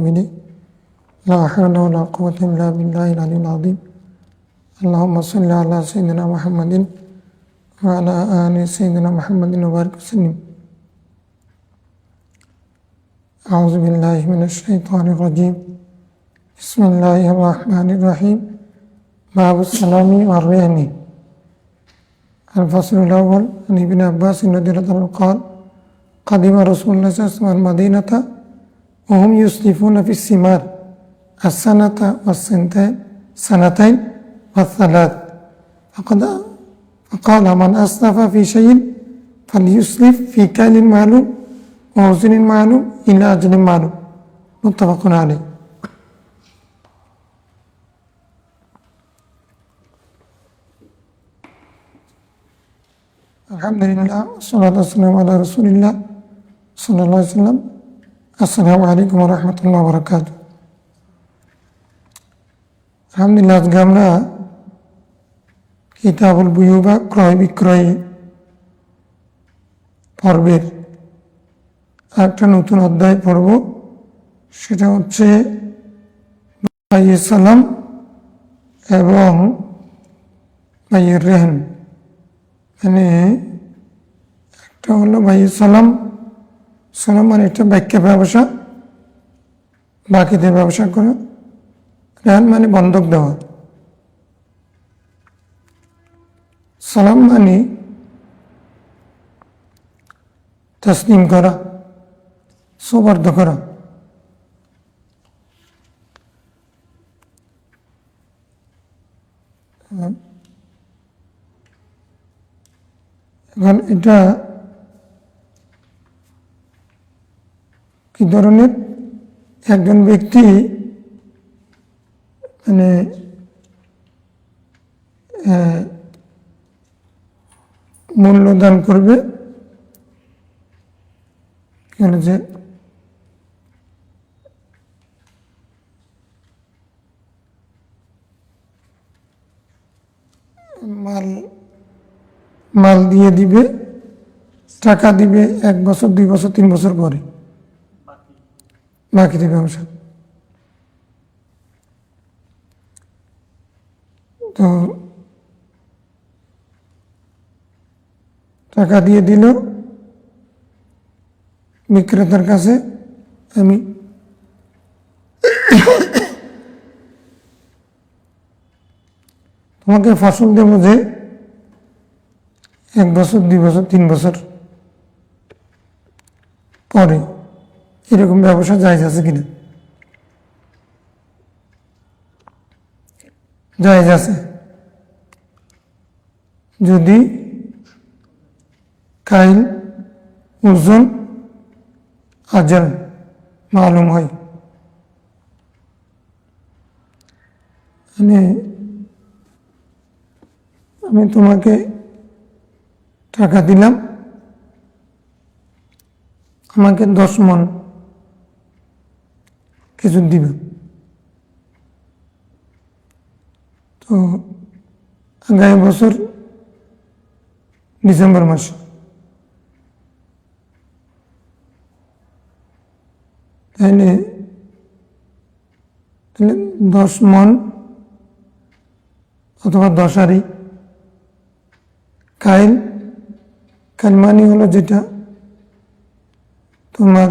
إليه لا حول ولا قوة إلا بالله العلي العظيم اللهم صل على سيدنا محمد وعلى آل سيدنا محمد وبارك وسلم أعوذ بالله من الشيطان الرجيم بسم الله الرحمن الرحيم باب السلام والرحم الفصل الأول عن ابن عباس رضي الله عنه قال قدم رسول الله صلى الله عليه وسلم المدينة وهم يسلفون في الثمار السنة والسنتين والثلاث فقال من أسلف في شيء فليسلف في كيل معلوم ووزن معلوم إلى أجل معلوم متفق عليه الحمد لله والصلاة والسلام على رسول الله صلى الله عليه وسلم السلام عليكم ورحمة الله وبركاته আলহামদুলিল্লাহ আজকে আমরা কিতাবুল বুয়ু বা ক্রয় বিক্রয় পর্বের একটা নতুন অধ্যায় পড়ব সেটা হচ্ছে বাইয়ে সালাম এবং বাইয়ের রেহন মানে একটা হলো বাইয়ে সালাম সালাম মানে একটা ব্যাখ্যা ব্যবসা বাকিতে ব্যবসা করা রেহান মানে বন্ধক দেওয়া সালাম মানে তসলিম করা সুবর্দ করা এখন এটা কি ধরনের একজন ব্যক্তি মানে মূল্যদান করবে যে মাল দিয়ে দিবে টাকা দিবে 1 বছর 2 বছর 3 বছর পরে বাকি দেবে ব্যবসা তো টাকা দিয়ে দিল বিক্রেতার কাছে আমি তোমাকে ফসল দেব যে 1 বছর 2 বছর 3 বছর পরে এরকম ব্যবসা জায়েজ আছে কিনা জায়েজ আছে যদি কাইল ওজন আজল মালুম হয় মানে আমি তোমাকে টাকা দিলাম আমাকে 10 মণ কিছু দিবে তো আগামী বছর ডিসেম্বর মাসে তাহলে 10 মণ অথবা 10 আরি কাইল কালমানি হলো যেটা তোমার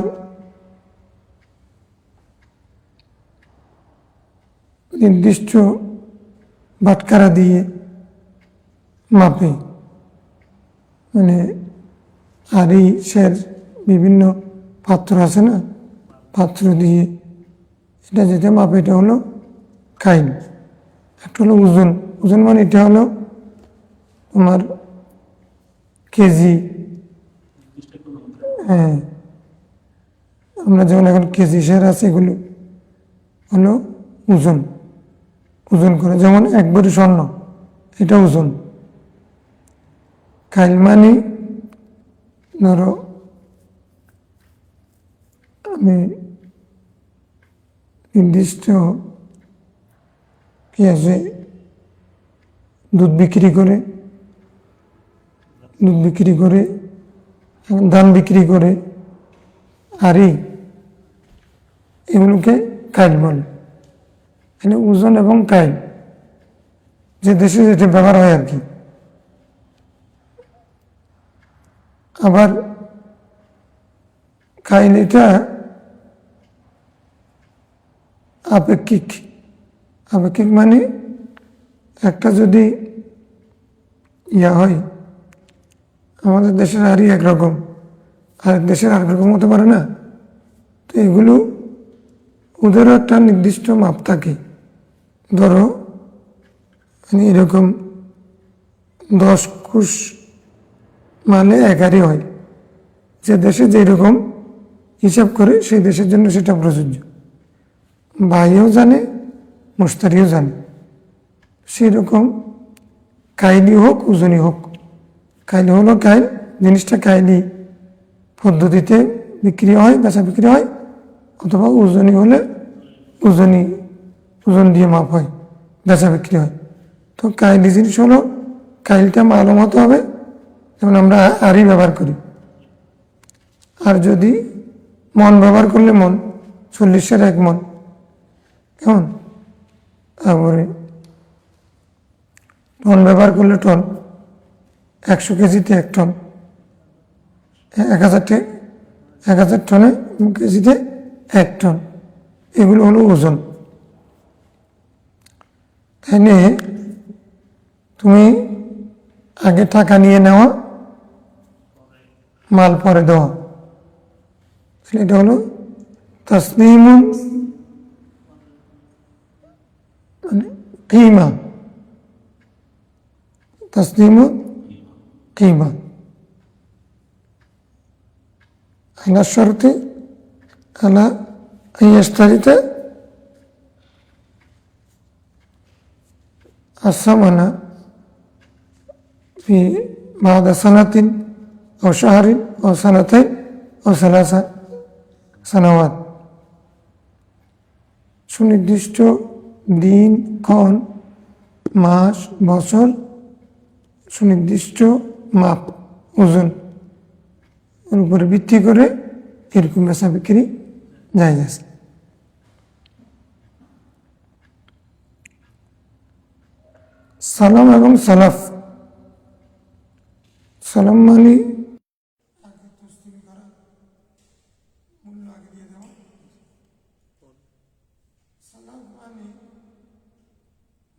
নির্দিষ্ট বাটকারা দিয়ে মাপে মানে আরি সের বিভিন্ন পাত্র আছে না পাত্র দিয়ে এটা যেটা মাপে এটা হলো কাইল একটা হলো ওজন ওজন মানে এটা হলো তোমার কেজি হ্যাঁ আমরা যেমন এখন কেজি শেয়ার আছে এগুলো হলো ওজন ওজন করে যেমন 1 ভরি স্বর্ণ এটা ওজন কাইল মানে ধরো আমি নির্দিষ্ট কি আছে দুধ বিক্রি করে ধান বিক্রি করে আরি এগুলোকে কাইল বলে। এখানে ওজন এবং কাইল যে দেশে যেটা ব্যবহার হয় আর কি। আবার কাইল এটা আপেক্ষিক। আপেক্ষিক মানে একটা যদি হয়, আমাদের দেশের আরই একরকম, আরেক দেশের আরেক রকম হতে পারে না। তো এগুলো ওদেরও একটা নির্দিষ্ট মাপ থাকে। ধরো এরকম 10 কুশ মানে 11 হয়। যে দেশে যেরকম হিসাব করে সেই দেশের জন্য সেটা প্রযোজ্য। ভাইও জানে, মুস্তারিও জানে। সেই রকম কাইলি হোক ওজনই হোক, কাইলি হলো কাইল, জিনিসটা কাইলি পদ্ধতিতে বিক্রি হয়, বেচা বিক্রি হয়, অথবা ওজনই হলে ওজন দিয়ে মাপ হয়, বেচা বিক্রি হয়। তো কাইলি জিনিস হলো কাইলটা মালুম হতে হবে, যেমন আমরা আরই ব্যবহার করি। আর যদি মন ব্যবহার করলে মন, 40-এর 1 মন, কেমন? তারপরে টন ব্যবহার করলে টন, 100 কেজিতে 1 টন, 1000 টনে কেজিতে 1 টন, এগুলো হলো ওজন। তাই নিয়ে তুমি আগে টাকা নিয়ে নেওয়া, মাল পরে দেওয়া, এটা হলো তাসলিমুন মানে কিমা, তাসলিমুন কিমা আলা শর্তে আলা আইয়াশতারিতে আসামানা في بعد سنة أو شهر أو سنتين أو 3 سنوات। সুনির্দিষ্ট দিন, ক্ষণ, মাস, বছর, সুনির্দিষ্ট মাপ, ওজন ওর উপরে ভিত্তি করে এরকম বেচা বিক্রি জায়েজ আছে। সালাম এবং সালাফ। সালাম মানে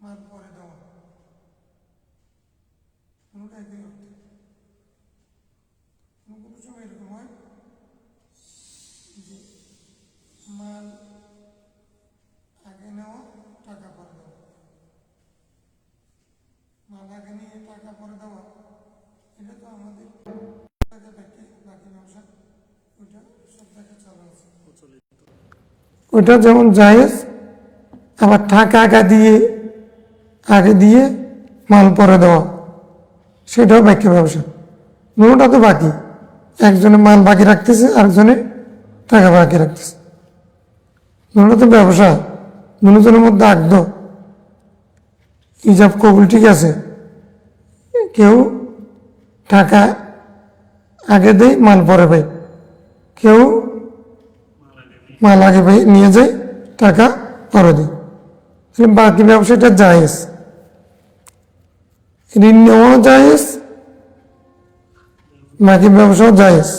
মাল পরে দেওয়া, কোনোটা একই অর্থে। কোনো সময় এরকম হয় যে মাল আগে নেওয়া, টাকা পরে দেওয়া, মাল আগে নিয়ে টাকা পরে দেওয়া, এটা তো আমাদের বাকি ব্যবসা ওইটা সব জায়গায় চালু আছে। ওইটা যেমন জায়েজ, আবার টাকা আগে দিয়ে মাল পরে দেওয়া, সেটাও বাকি ব্যবসা। দুটোটা তো বাকি, একজনে মাল বাকি রাখতেছে, আরেকজনে টাকা বাকি রাখতেছে, দুটো তো ব্যবসা, দুজনের মধ্যে আগদ ইজাব কবুল ঠিক আছে। কেউ টাকা আগে দেয়, মাল পরে পাই, কেউ মাল আগে পাই নিয়ে যায়, টাকা পরে দেয়, বাকি ব্যবসাটা জায়েজ। ঋণ নেওয়াও জায়েজ, বাকি ব্যবসাও জায়েজ।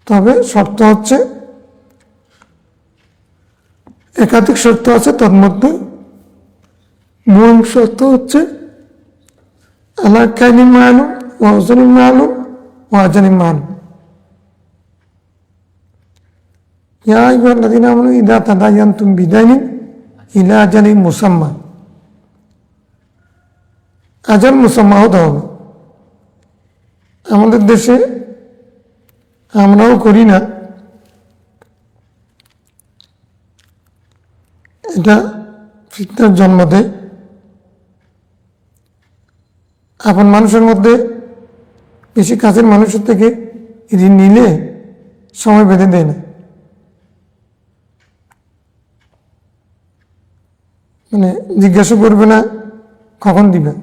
তবে শর্ত হচ্ছে, একাধিক শর্ত আছে, তার মধ্যে মূল শর্ত হচ্ছে আলা কাইনি মালুম ওয়া ওজনি মালুম ওয়া আজানি মালুম। ইয়া আইয়ুহাল্লাযীনা আমানু ইযা তাদায়ানতুম বিদাইনিন ইলা আজালিন মুসাম্মা, আজাল মুসাম্মা হতে হবে। আমাদের দেশে আমরাও করি না, এটা ফিতনার জন্ম দেয়। আপন মানুষের মধ্যে বেশি কাছের মানুষের থেকে ঋণ নিলে সময় বেঁধে দেয় না, মানে জিজ্ঞাসা করবে না কখন দিবে।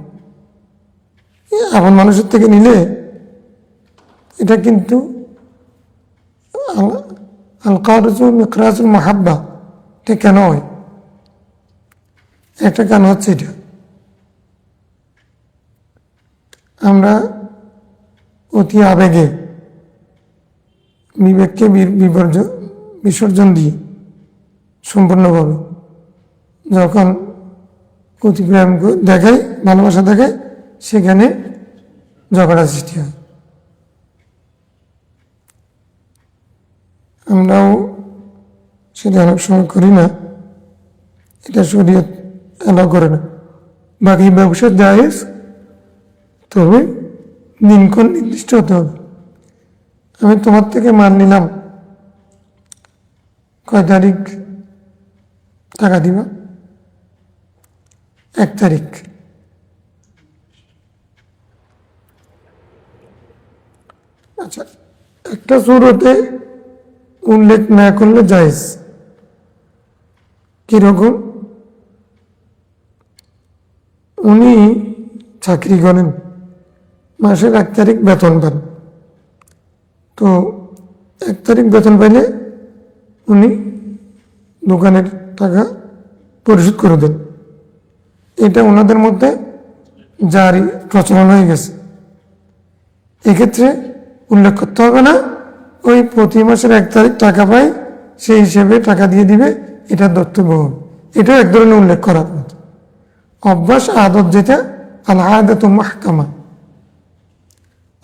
আপন মানুষের থেকে নিলে এটা কিন্তু আল কারজু মিকরাজুল মাহাব্বা, এটা কেন হয়? একটা কেন হচ্ছে এটা, আমরা অতি আবেগে বিবেককে বিসর্জন দিই সম্পূর্ণভাবে। যখন অতি প্রেম দেখায়, ভালোবাসা দেখায়, সেখানে ঝগড়া সৃষ্টি হয়। আমরাও সেটা অনেক সময় করি না, এটা শরীয়ত অ্যালাউ করে না। বাকি ব্যবসা জায়েজ, তবে দিনক্ষণ নির্দিষ্ট হতে হবে। আমি তোমার থেকে মাল নিলাম, কয় তারিখ টাকা দিবা? 1 তারিখ। আচ্ছা, একটা সূরাতে উল্লেখ না করলে জায়েজ। কিরকম? উনি চাকরি করেন, মাসের 1 তারিখ বেতন পান, তো 1 তারিখ বেতন পাইলে উনি দোকানের টাকা পরিশোধ করে দেন। এটা ওনাদের মধ্যে জারি প্রচলন হয়ে গেছে। এক্ষেত্রে উল্লেখ করতে হবে না ওই প্রতি মাসের 1 তারিখ টাকা পায়, সেই হিসেবে টাকা দিয়ে দিবে, এটা দত্তব্য। এটাও এক ধরনের উল্লেখ করার মতো অভ্যাস, আদত, যেটা আল আদাতু মাহকামা,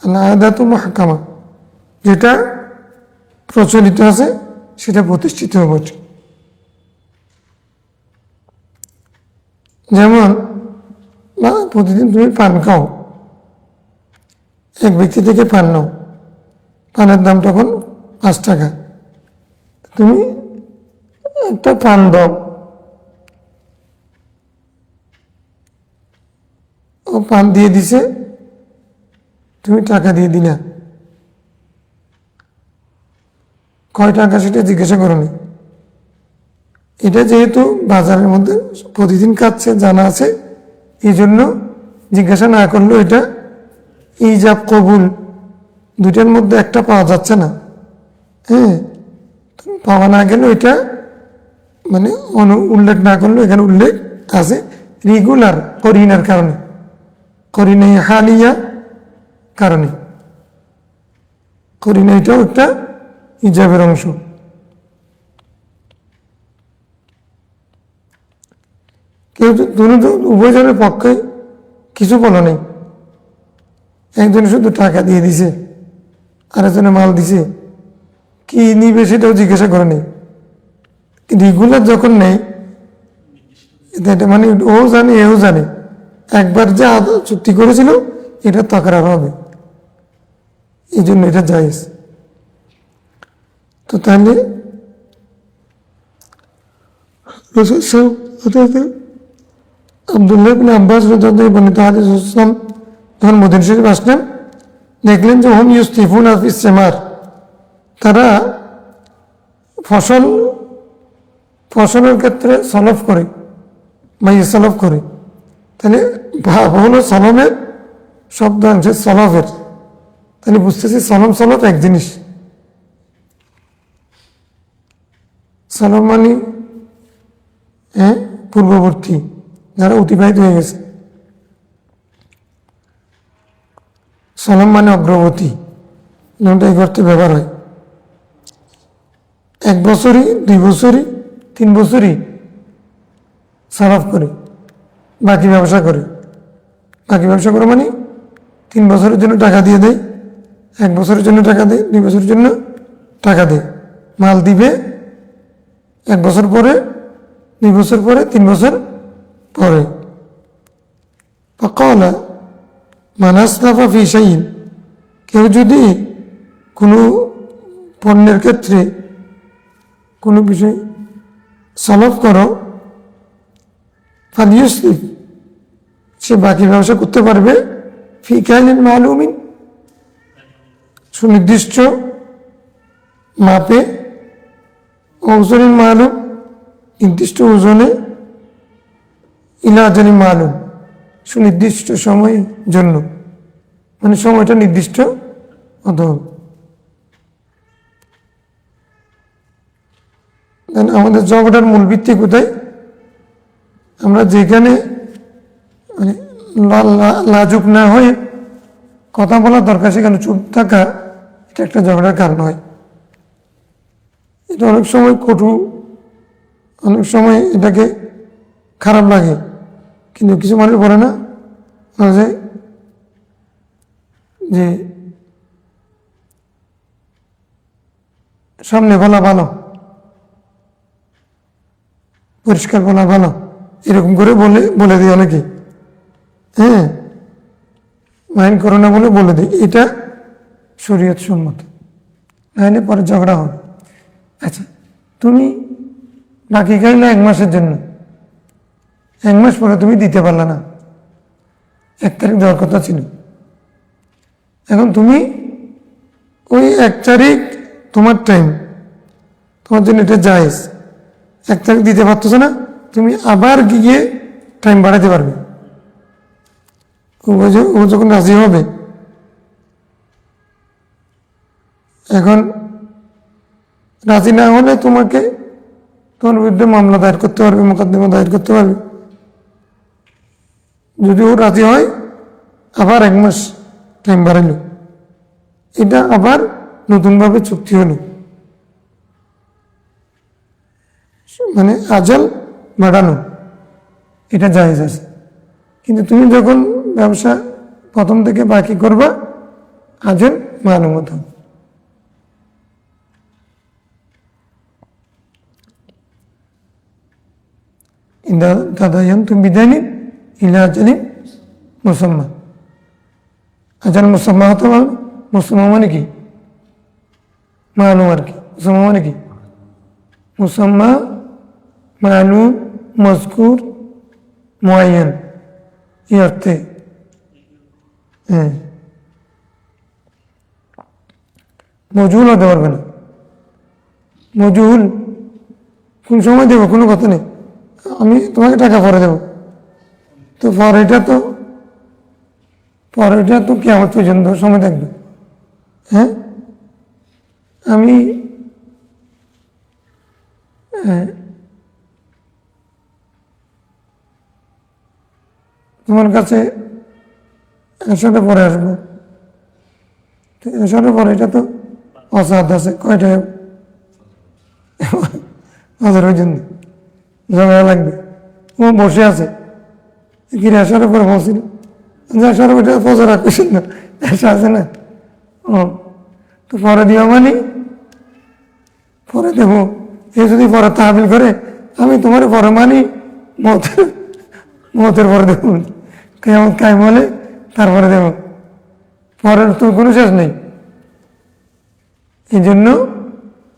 আল আদাতু মাহকামা, যেটা প্রচলিত আছে সেটা প্রতিষ্ঠিত বটে। যেমন প্রতিদিন তুমি পান খাও, এক ব্যক্তি থেকে পান নাও, পানের দাম তখন 5 টাকা, তুমি একটা পান দাও, ও পান দিয়ে দিছে, তুমি টাকা দিয়ে দিলা, কয় টাকা সেটা জিজ্ঞাসা করোনি। এটা যেহেতু বাজারের মধ্যে প্রতিদিন খাচ্ছে, জানা আছে, এই জন্য জিজ্ঞাসা না করলেও এটা ইজাব কবুল দুইটার মধ্যে একটা পাওয়া যাচ্ছে না। হ্যাঁ, পাওয়া না গেলেও এটা মানে উল্লেখ না করলেও এখানে উল্লেখ আছে রেগুলার করিনার কারণে, করিনা হালিয়া কারণে। করিনা এটাও একটা ইজাবের অংশ। কেউ উভয়জনের পক্ষে কিছু বলা নেই, একজন শুধু টাকা দিয়ে দিছে, আরেকজনে মাল দিছে, কি নিবে সেটাও জিজ্ঞাসা করে নেই। রেগুলার যখন নেই, এটা মানে ও জানে, এও জানে, একবার যে চুক্তি করেছিল এটা তকরার হবে, এই জন্য এটা জায়েজ। তো তাহলে আব্দুল্লাহ বিন আব্বাস রাদিয়াল্লাহু আনহু বর্ণিত হাদিস, ইসলাম যখন মদিনা শরীফ আসলেন, দেখলেন যে হুম ইউসতিফুনা ফিস সিমার, তারা ফসলের ক্ষেত্রে সলফ করে বা ইসলফ করে। তাহলে ভাব হলো সলমের শব্দাংশ সলফের, তাহলে বুঝতেছি সলম সলফ এক জিনিস। সলম মানে হ্যাঁ পূর্ববর্তী, যারা অতিবাহিত হয়ে গেছে। সলম মানে অগ্রগতি, যেমনটা এই অর্থে ব্যবহার হয়। 1 বছরই, 2 বছরই, 3 বছরই সলফ করে, বাকি ব্যবসা করে। বাকি ব্যবসা করে মানে 3 বছরের জন্য টাকা দিয়ে দেয়, 1 বছরের জন্য টাকা দেয়, 2 বছরের জন্য টাকা দেয়, মাল দিবে 1 বছর পরে, 2 বছর পরে, 3 বছর পরে। ফাকালা মান আসলাফা ফি শাইইন, কেউ যদি কোনো পণ্যের ক্ষেত্রে কোনো বিষয় সলভ করো, ফালিউসলিফ, সে বাকি ব্যবসা করতে পারবে, ফি কাইলিন মালুমিন, সুনির্দিষ্ট মাপে, ওজনিন মালুম, নির্দিষ্ট ওজনে, ইলা আজালিন মালুম, সুনির্দিষ্ট সময়ের জন্য, মানে সময়টা নির্দিষ্ট হতে হবে। আমাদের ঝগড়ার মূল ভিত্তি কোথায়? আমরা যেখানে মানে লাজুক না হয়ে কথা বলার দরকার সেখানে চুপ থাকা, এটা একটা ঝগড়ার কারণ হয়। এটা অনেক সময় কটু, অনেক সময় এটাকে খারাপ লাগে, কিন্তু কিছু মানুষ বলে না যে সামনে বলা ভালো, পরিষ্কার বলা ভালো, এরকম করে বলে দিই অনেকে। হ্যাঁ, মাইন্ড করো না বলে দিই, এটা শরীয়ত সম্মত, নাহলে পরে ঝগড়া হবে। আচ্ছা, তুমি বাকি খাইলে 1 মাসের জন্য, 1 মাস পরে তুমি দিতে পারলে না, 1 তারিখ দেওয়ার কথা ছিল, এখন তুমি ওই 1 তারিখ তোমার টাইম, তোমার জন্য এটা জায়েজ, 1 তারিখ দিতে পারতেছো না, তুমি আবার গিয়ে টাইম বাড়াতে পারবে। ও যখন রাজি হবে, এখন রাজি না হলে তোমার বিরুদ্ধে মামলা দায়ের করতে পারবে, মোকদ্দমা দায়ের করতে পারবে। যদি ও রাজি হয়, আবার 1 মাস টাইম বাড়াইল, এটা আবার নতুনভাবে চুক্তি হলো, মানে আজল বাড়ানো, এটা জায়েজ আছে। কিন্তু তুমি যখন ব্যবসা প্রথম থেকে বাকি করবা, আজল মালুম হতো। দাদায়ন্তু বিদানিন ইলা আজালিন মুসাম্মা। আজাল মুসাম্মা হতে পারবে, মুসাম্মা মানে কি? মালুম আর কি। মুসাম্মা মানে কি? মুসাম্মা, মালুম, মজকুর, মুআয়্যান, এই অর্থে। হ্যাঁ, মজহুল হতে পারবে না। মজহুল কোন সময় দেবো কোনো কথা নেই, আমি তোমাকে টাকা পরে দেবো, তো পরেটা তো কিয়ামত পর্যন্ত সময় থাকবে। হ্যাঁ, আমি তোমার কাছে এসারে পরে আসবো, এসারে পরে, এটা তো অসাধ আছে, কয়টা হাজার জন্য ঝগড়া লাগবে। ও বসে আছে, কিরে আসার পরে বলছিল, আসার ওইটা ফজর রাখবেন না, এসে আছে না, ও তো পরে দিও, মানে পরে দেবো। এ যদি পরে তাহবিল করে, আমি তোমার পরে মানি, মতের পরে দেবো, কেমন কাই বলে তারপরে দেব, পরের তো কোনো শেষ নেই। এই জন্য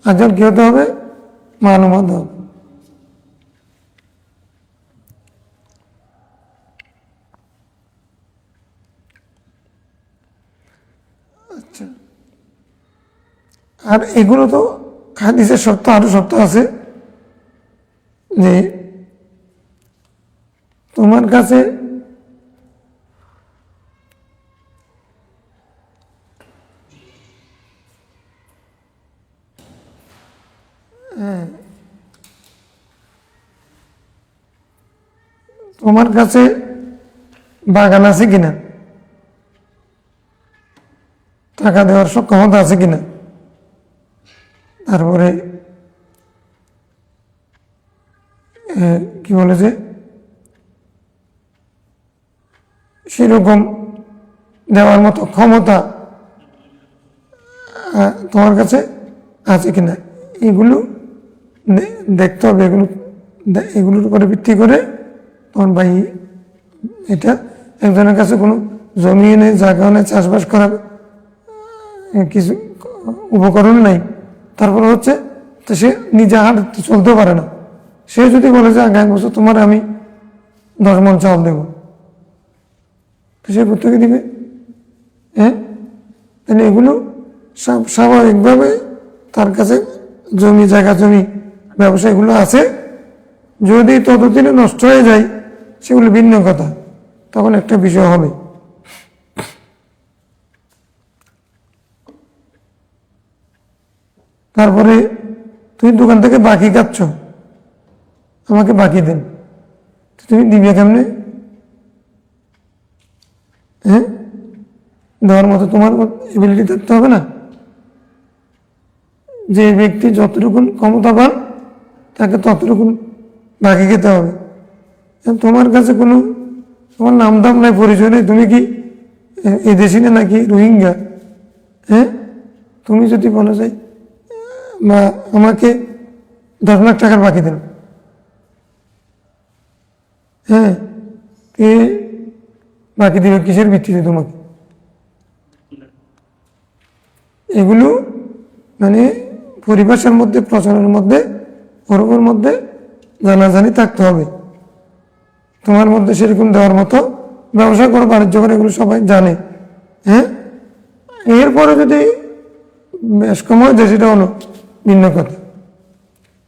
আজল কি হতে হবে? মালুম হতে হবে। আচ্ছা, আর এগুলো তো হাদিসের শর্ত, আরো শর্ত আছে যে তোমার কাছে বাগান আছে কিনা, টাকা দেওয়ার সক্ষমতা আছে কিনা, তারপরে কি বলে যে সেরকম দেওয়ার মতো ক্ষমতা তোমার কাছে আছে কিনা, এগুলো দেখতে হবে। এগুলোর উপরে ভিত্তি করে তোমার ভাই, এটা একজনের কাছে কোনো জমিও নেই, জায়গাও নেই, চাষবাস করার কিছু উপকরণ নেই, তারপরে হচ্ছে তো সে নিজে হাঁটতে চলতেও পারে না, সে যদি বলে যে আগামী বছর তোমার আমি 10 মণ চাল দেব, তো সে প্রত্যেকে দিবে। হ্যাঁ, তাহলে এগুলো স্বাভাবিকভাবে তার কাছে জমি ব্যবসা এগুলো আছে। যদি ততদিনে নষ্ট হয়ে যায়, সেগুলো ভিন্ন কথা, তখন একটা বিষয় হবে। তারপরে তুমি দোকান থেকে বাকি খাচ্ছ, আমাকে বাকি দেন, তুমি দিবে কেমনে? হ্যাঁ, দেওয়ার মতো তোমার এবিলিটি থাকতে হবে না? যে ব্যক্তি যতটুকুন ক্ষমতাবান তাকে ততটুকুন বাকি খেতে হবে। তোমার কাছে কোনো তোমার নাম দাম নাই, পরিচয় নেই, তুমি কি এদেশি না নাকি রোহিঙ্গা? হ্যাঁ, তুমি যদি বলা যায় বা আমাকে 10 লাখ টাকার বাকি দেন, হ্যাঁ, কে বাকি দিবে? কিসের ভিত্তিতে তোমাকে? এগুলো মানে পরিবেশের মধ্যে, প্রচারের মধ্যে, পরবের মধ্যে জানাজানি থাকতে হবে। তোমার মধ্যে সেরকম দেওয়ার মতো ব্যবসা করো, বাণিজ্য করে, এগুলো সবাই জানে। হ্যাঁ, এরপরে যদি বেশ কম হয়ে যায় সেটা হলো ভিন্ন কথা।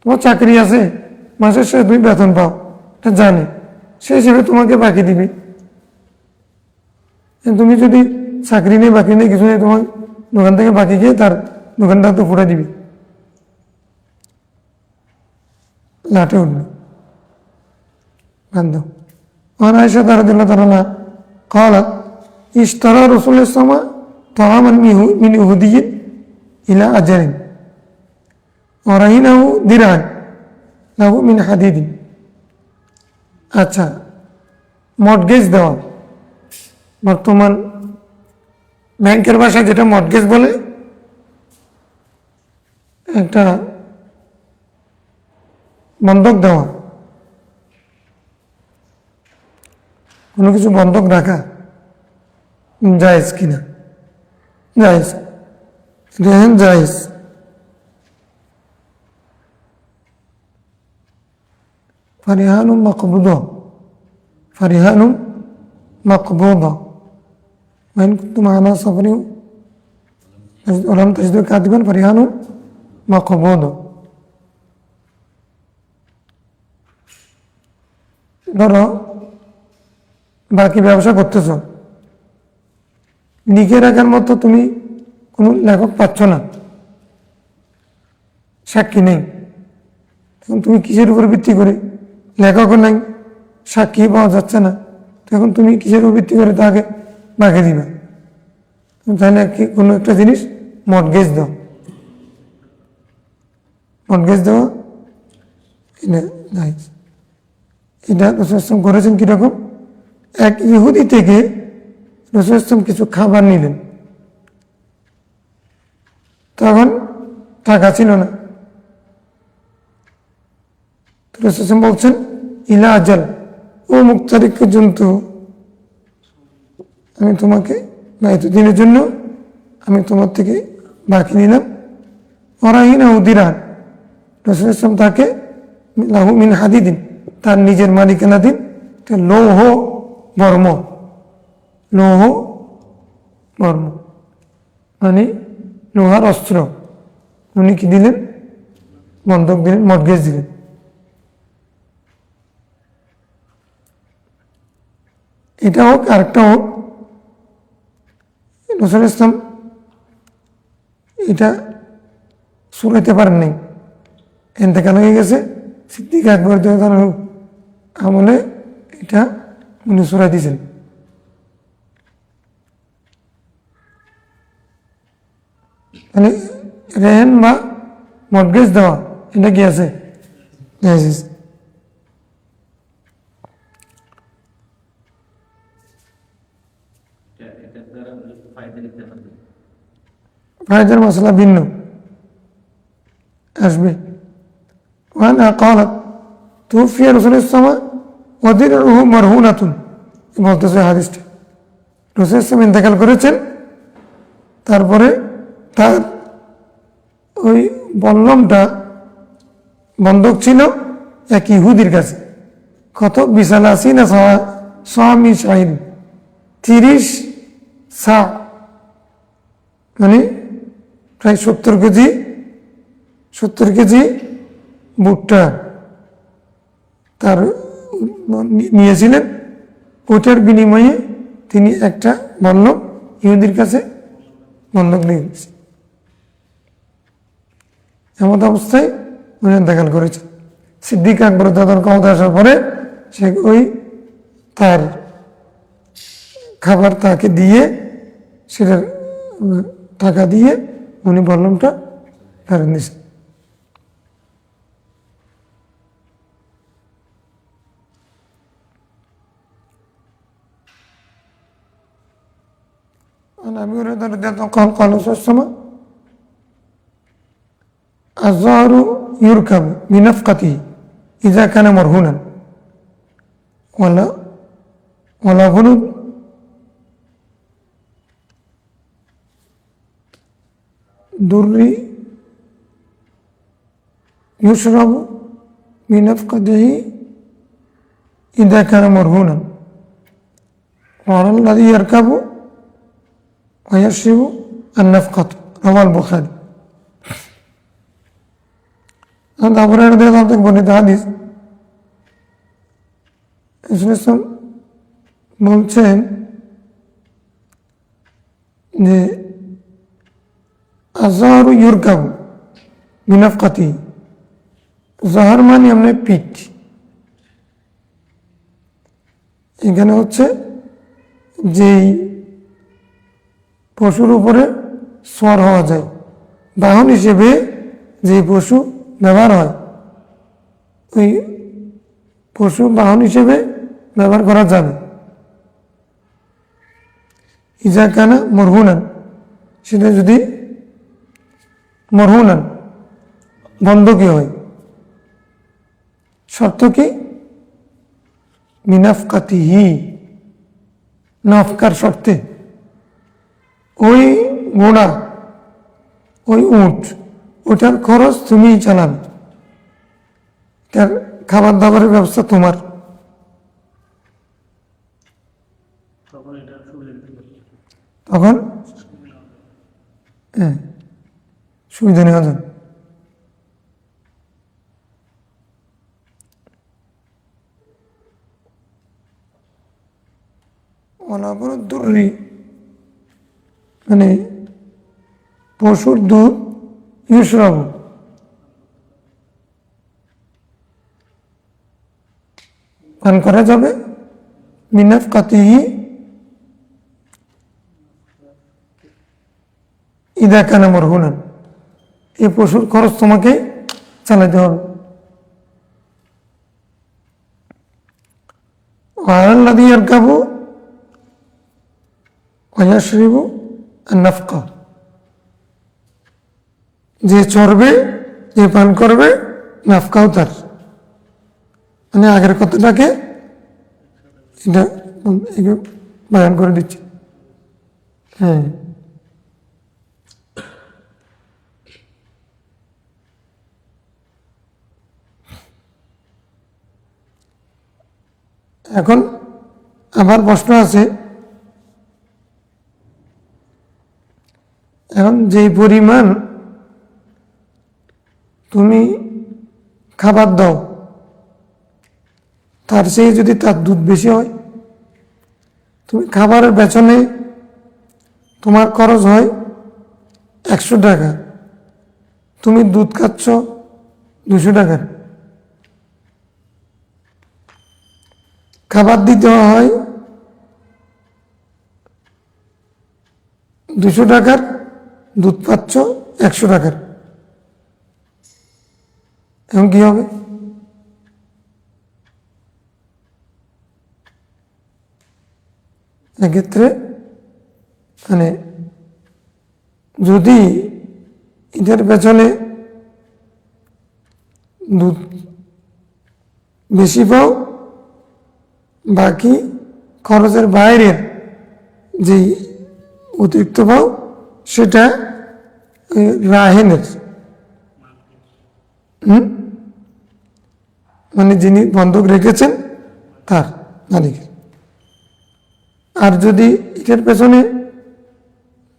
তোমার চাকরি আছে, মাসের শেষে তুমি বেতন পাও, এটা জানে, সে হিসেবে তোমাকে বাকি দিবে। তুমি যদি চাকরি নেই, বাকি নেই, কিছু নেই, তোমার দোকান থেকে বাকি খেয়ে তার দোকানটা তো ফুটে দিবি, লাটে উঠবে, বান্ধব। وعن عائشة رضي الله عنها قالت اشترى رسول الله صلى الله عليه وسلم طعاما من يهودي إلى أجل ورهنه درعا له من حديد। আচ্ছা, মর্টগেজ দেওয়া, বর্তমান ব্যাংকের ভাষায় যেটা মর্টগেজ বলে, একটা বন্ধক দেওয়া, কোনো কিছু বন্ধক রাখা জায়েজ কিনা? জায়েজ, রেহেন জায়েজ। ফারিহান মাকবুদ, ফারিহান মাকবুদ وإن كنتم على صبر ولم تجدوا كاتبا فرهان مقبوض। ধরো বাকি ব্যবসা করতেছ, লিখে রাখার মতো তুমি কোনো লেখক পাচ্ছ না, সাক্ষী নেই, তখন তুমি কিসের উপর ভিত্তি করে? লেখকও নাই, সাক্ষী পাওয়া যাচ্ছে না, তখন তুমি কিসের উপর ভিত্তি করে তাকে বাকি দিবে? তাহলে কোনো একটা জিনিস মর্টগেজ দাও, মর্টগেজ দেওয়া এটা রাসূল সাল্লাল্লাহু করেছেন। কিরকম? এক ইহুদি থেকে রাসূল সাল্লাল্লাহু কিছু খাবার নিলেন, তখন টাকা ছিল না, রাসূল সাল্লাল্লাহু বলছেন ইলা আজাল, ও মুক্তারিক পর্যন্ত আমি তোমাকে বা এতদিনের জন্য আমি তোমার থেকে বাকি নিলাম। ওরাহিনা উদিরান, রাসূল সাল্লাল্লাহু তাকে লাহু মিন হাদিদিন, তার নিজের মালিকানাধীন লৌহ বর্ম, লৌহ বর্ম মানে লোহার অস্ত্র, উনি কি দিলেন? বন্ধক দিলেন, মর্টগেজ দিলেন। এটা হোক, আরেকটা হোক, রাসূল ইসলাম এটা শুনাইতে পারেন নাই, ইন্তেকাল হয়ে গেছে, সিদ্দিক আকবর আমলে এটা উনি সুরাই দিয়েছেন। মানে রেহেন বা মর্টগেজ দেওয়া, এটা কি আছে? ফায়দার মশলা ভিন্ন আসবে। وأنها قالت توفي رسول الله ودرعه مرهونة, বলতেছে হাদিসটা, রাসূল সাল্লাল্লাহু ইন্তেকাল করেছেন, তারপরে তার ওই বল্লমটা বন্ধক ছিল এক ইহুদির কাছে। কত? বিসালাসি না সামি শাহিন, 30 সা, মানে প্রায় 70 কেজি ভুট্টা তার নিয়েছিলেন। ওটার বিনিময়ে তিনি একটা বন্ধক ইহুদির কাছে বন্ধক নিয়ে গেছেন। এমন অবস্থায় উনি ইন্তেকাল করেছেন। সিদ্দিক আকবর তাদের ক্ষমতা আসার পরে সে ওই তার খাবার তাকে দিয়ে সেটার টাকা দিয়ে উনি বল্লমটা ফেরত দিয়েছেন। عن أبي هريرة رضي الله عنه قال قال رسول الله صلى الله عليه وسلم الزهر يركب بنفقته إذا كان مرهونا ولا غلب دري يشرب بنفقته إذا كان مرهونا وعلى الذي يركب ويشرب النفقة رواه البخاري. আবু হুরায়রা রাদিয়াল্লাহু আনহু বর্ণিত হাদিস, রাসূল বলছেন যে আযহারু ইউরকাবু বিনাফকাতি, জাহার মানে এমনি পিঠ, এখানে হচ্ছে যেই পশুর উপরে সওয়ার হওয়া যায়, বাহন হিসেবে যে পশু ব্যবহার হয়, ওই পশু বাহন হিসেবে ব্যবহার করা যাবে। ইজা কানা মরহুনান, সেটা যদি মরহুনান বন্ধকি হয়, শর্ত কি মিনাফকাতিহি, নাফকার শর্তে। ওই ঘোড়া, ওই উট, ওটার খরচ তুমিই চালাবে, তার খাবার দাবারের ব্যবস্থা তোমার। তখন হ্যাঁ সুবিধা নেওয়া যাবে। দুর্রি মানে পশুর দুধ, ইউশরাব পান করা যাবে, মিনাফকাতিহি ইদা কানা মরহুনান, এই পশুর খরচ তোমাকে চালাতে হবে। আল্লাযী ইয়ারকাবু ওয়া ইয়াশরিবু আন-নাফকা, যে চড়বে, যে পান করবে, নাফকাও তার। মানে আগের কথাটাকে এটা বয়ান করে দিচ্ছে। হ্যাঁ, এখন আবার প্রশ্ন আছে, এখন যেই পরিমাণ তুমি খাবার দাও তার চেয়ে যদি তার দুধ বেশি হয়, তুমি খাবারের পেছনে তোমার খরচ হয় 100 টাকা, তুমি দুধ খাচ্ছ 200 টাকার, খাবার দিতে হয় 200 টাকার, দুধ পাচ্ছ 100 টাকার, এখন কি হবে? এক্ষেত্রে মানে যদি এটার পেছনে দুধ বেশি পাও, বাকি খরচের বাইরের যেই অতিরিক্ত পাও সেটা রাহেনের, মানে যিনি বন্ধক রেখেছেন তার মালিকের। আর যদি এটার পেছনে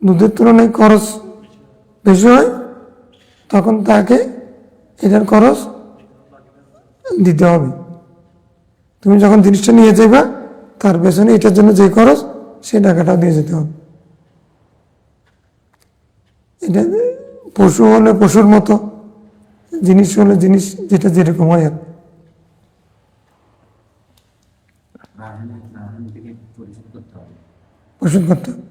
দুধের তুলনায় খরচ বেশি হয়, তখন তাকে এটার খরচ দিতে হবে। তুমি যখন জিনিসটা নিয়ে যাইবা, তার পেছনে এটার জন্য যে খরচ, সেই টাকাটাও দিয়ে যেতে হবে। এটা পশু হলে পশুর মতো, জিনিস হলো জিনিস যেটা যেরকম হয় আর পরিশোধ করতে হবে।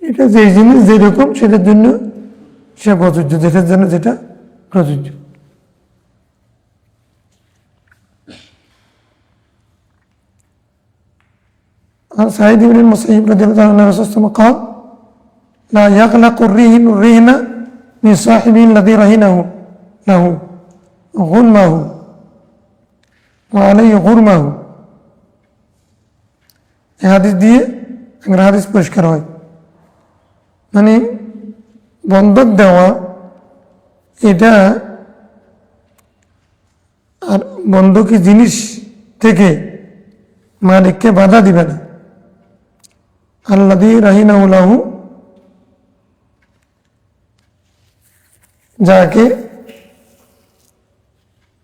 এটা যে জিনিস যেরকম সেটার জন্য সে প্রযোজ্য, যেটার জন্য যেটা প্রযোজ্য। عن سعيد بن المسيب رضي الله عنه أن الرسول صلى الله عليه وسلم قال لا يغلق الرهن من صاحبه الذي رهنه له غنمه وعليه غرمه। এই হাদিস দিয়ে একটা হাদিস পরিষ্কার হয়, মানে বন্ধক দেওয়া এটা আর বন্ধকি জিনিস থেকে মালিককে বাধা দিবে না। আল্লাযী রাহিনাহু লাহু, যাকে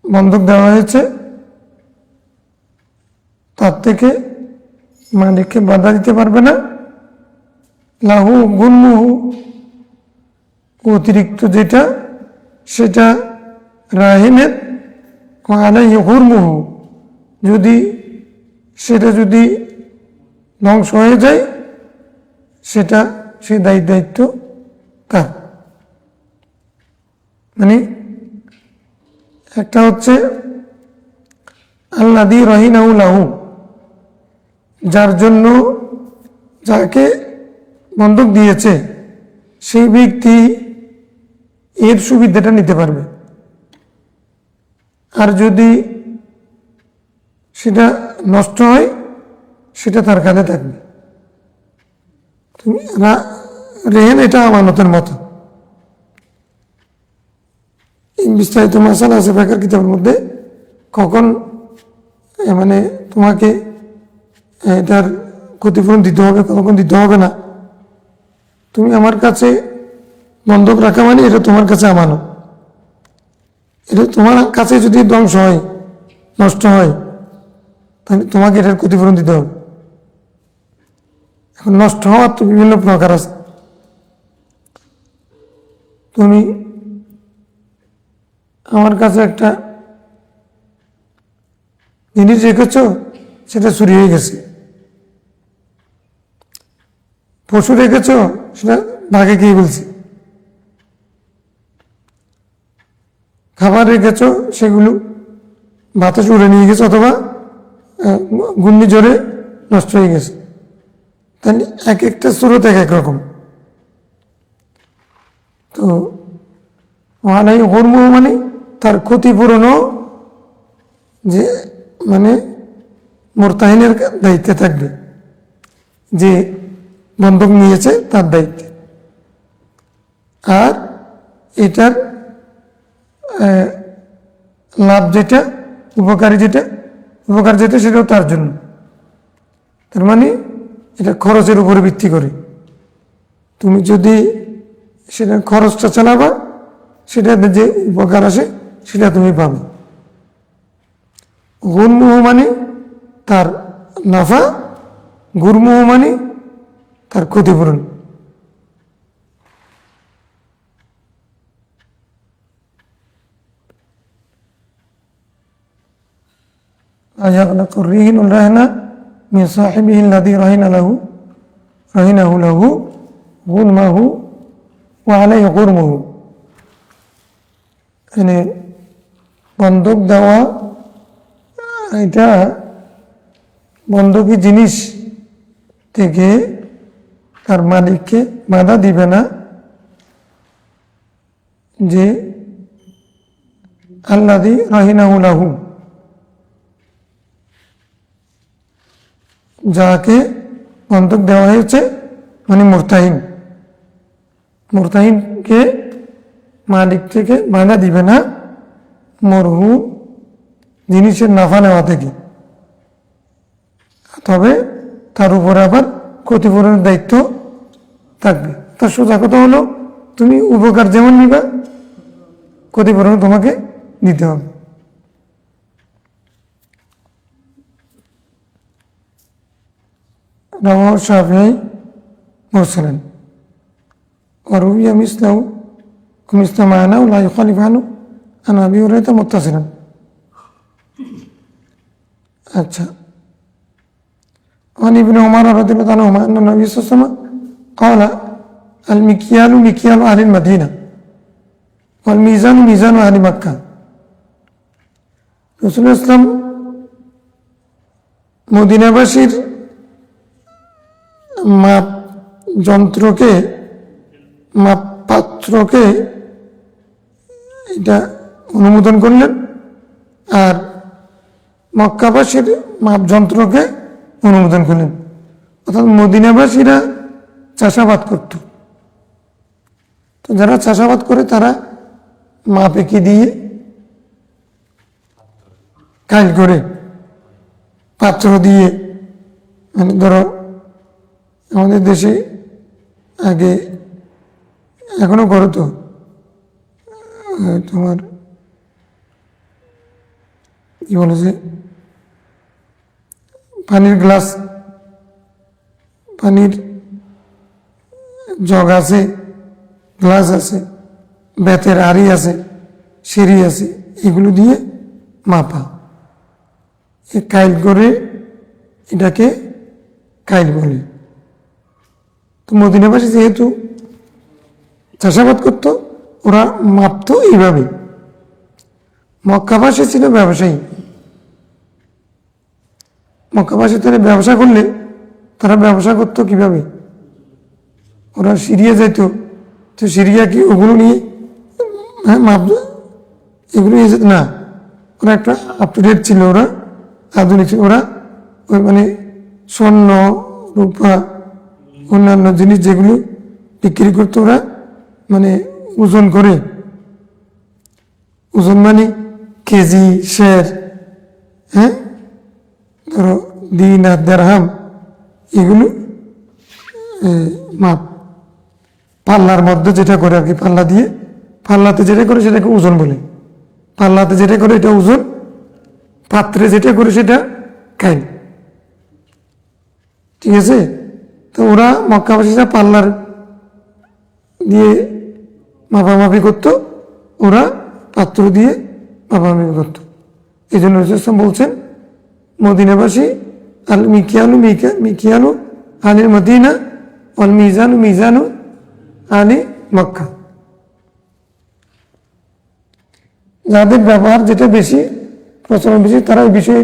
বন্ধক দেওয়া হয়েছে তার থেকে মালিককে বাধা দিতে পারবে না। লাহু গুনমুহু, অতিরিক্ত যেটা সেটা রাহিনের, আলাইহি গুরমুহু, যদি সেটা যদি ধ্বংস হয়ে যায় সেটা সে দায়িত্ব তার। মানে একটা হচ্ছে আল্লাযী রাহিনাহু লাহু, যার জন্য যাকে বন্ধক দিয়েছে সেই ব্যক্তি এর সুবিধাটা নিতে পারবে, আর যদি সেটা নষ্ট হয় সেটা তার কাছে থাকবে। তুমি রেহেন এটা আমানতের মতো। বিস্তারিত মাসালা আছে ফিকহের কিতাবের মধ্যে, কখন মানে তোমাকে এটার ক্ষতিপূরণ দিতে হবে, কখন দিতে হবে না। তুমি আমার কাছে বন্ধক রাখা মানে এটা তোমার কাছে আমানত, এটা তোমার কাছে যদি ধ্বংস হয়, নষ্ট হয়, তাহলে তোমাকে এটার ক্ষতিপূরণ দিতে হবে। এখন নষ্ট হওয়ার তো বিভিন্ন প্রকার আছে। তুমি আমার কাছে একটা জিনিস রেখেছ, সেটা চুরি হয়ে গেছে। পশু রেখেছ, সেটা বাঘে খেয়ে ফেলছে। খাবার রেখেছ, সেগুলো বাতাস উড়ে নিয়ে গেছে অথবা ঘূর্ণিঝড়ে নষ্ট হয়ে গেছে। তাহলে এক একটা স্রোত এক এক রকম। তো ওয়ালাই হর্ম মানে তার ক্ষতিপূরণও যে মানে মোরতাহিনের দায়িত্বে থাকবে, যে বন্ধক নিয়েছে তার দায়িত্বে। আর এটার লাভ যেটা, উপকার যেটা সেটাও তার জন্য। তার মানে এটা খরচের উপরে ভিত্তি করে। তুমি যদি সেটা খরচটা চালাবা, সেটাতে যে উপকার আসে সেটা তুমি পাবে। গুনমুহ মানে তার নাফা, গুরমুহ মানে তার ক্ষতিপূরণ। يغلق الرهن الرهن من صاحبه الذي رهنه له غنمه وعليه غرمه। মানে বন্ধক দেওয়া এটা বন্ধকি জিনিস থেকে তার মালিককে বাধা দিবে না, যে আল্লাযী রাহিনাহু লাহু, যাকে বন্ধক দেওয়া হয়েছে, মানে মুরতাহিনকে মালিক থেকে বাধা দিবে না মরহু জিনিসের নাফা নেওয়া থেকে। তবে তার উপরে আবার ক্ষতিপূরণের দায়িত্ব থাকবে। তার সোজা কথা হলো, তুমি উপকার যেমন নিবা, ক্ষতিপূরণ তোমাকে দিতে হবে। رواه الشافعي مرسلا وروي مثله ومثل معناه لا يخالف عنه عن أبي هريرة متصلا. আচ্ছা, عن ابن عمر رضي الله عنهما أن النبي صلى الله عليه وسلم قال المكيال مكيال أهل المدينة والميزان ميزان أهل مكة. রাসূলুল্লাহ ইসলাম মদিনাবাসীর মাপ যন্ত্রকে মাপ পাত্রকে এটা অনুমোদন করলেন, আর মক্কাবাসীর মাপ যন্ত্রকে অনুমোদন করলেন। অর্থাৎ মদিনাবাসীরা চাষাবাদ করত, তো যারা চাষাবাদ করে তারা মাপে কি দিয়ে কাইল করে পাত্র দিয়ে, মানে ধরো আমাদের দেশে আগে এখনো করো তো তোমার কি বলে যে পানির গ্লাস, পানির জগ আছে, গ্লাস আছে, বেতের আড়ি আছে, সিঁড়ি আছে, এগুলো দিয়ে মাপা, এ কাইল করে এটাকে কাইল বলে। তো মদিনাবাসী যেহেতু চাষাবাদ করত, ওরা মাপত এইভাবে। মক্কাবাসী ছিল ব্যবসায়ী, মক্কাবাসী তারা ব্যবসা করলে তারা ব্যবসা করত কিভাবে, ওরা সিরিয়া যাইত, তো সিরিয়া কি ওগুলো নিয়ে মাপ এগুলো নিয়ে যেত না, ওরা একটা আপ টু ডেট ছিল, ওরা আধুনিক ছিল, ওরা ওই মানে স্বর্ণ রূপা অন্যান্য জিনিস যেগুলো বিক্রি করতো ওরা মানে ওজন করে, ওজন মানে কেজি শের, হ্যাঁ ধরো দিনার দিরহাম, এগুলো মাপ পাল্লার মধ্যে যেটা করে আর কি, পাল্লা দিয়ে পাল্লাতে যেটা করে সেটাকে ওজন বলে, পাল্লাতে যেটা করে এটা ওজন, পাত্রে যেটা করে সেটা কাইল। ঠিক আছে, তো ওরা মক্কাবাসীরা পাল্লার দিয়ে মাপামাপি করত, ওরা পাত্র দিয়ে মাপামাপি করত। এই জন্য রাসূল বলছেন মদিনাবাসী আল মিকিয়ালু মিকিয়ালু আলিল মদিনা ওয়াল মিজানু মিজানু আলি মক্কা। যাদের ব্যবহার যেটা বেশি প্রচলন বেশি তারা এই বিষয়ে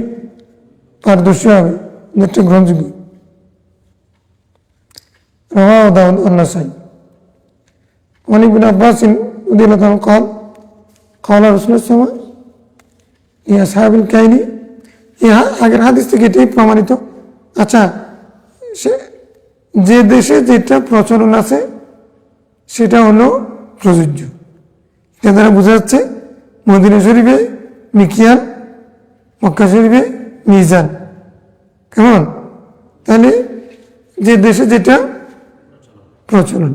পারদর্শী হবে, যেটা গ্রহণযোগ্য। رواه داود والنسائي وعن ابن عباس رضي الله عنه قال قال رسول الله صلى الله عليه وسلم لأصحاب الكيل, আগের হাদিস থেকে এটাই প্রমাণিত। আচ্ছা, যে দেশে যেটা প্রচলন আছে সেটা হলো প্রযোজ্য। এটা দ্বারা বোঝা যাচ্ছে মদিনা শরীফে মিকিয়াল, মক্কা শরীফে মিজান। কেমন? তাহলে যে দেশে যেটা প্রচলন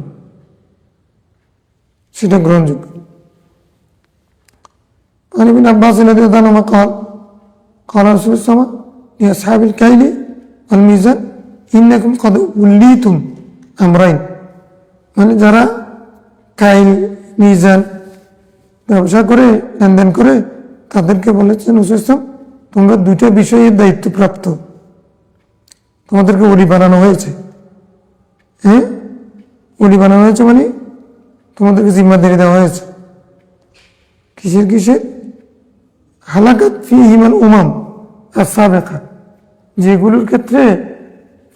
সেটা গ্রহণযোগ্য। عن ابن عباس رضي الله عنهما قال قال رسول الله صلى الله عليه وسلم لأصحاب الكيل والميزان إنكم قد وليتم أمرين, মানে যারা কাইল মিজান ব্যবসা করে লেনদেন করে তাদেরকে বলেছেন রাসূল সাল্লাল্লাহু আলাইহি ওয়াসাল্লাম, তোমরা দুইটা বিষয়ের দায়িত্বপ্রাপ্ত, তোমাদেরকে ওলি বানানো হয়েছে। হ্যাঁ, ওলি বানানো হয়েছে মানে তোমাদেরকে জিম্মাদারি দেওয়া হয়েছে। কিসের কিসের? হালাকাত ফিহিমাল উমাম আস-সাবিকা, যেগুলোর ক্ষেত্রে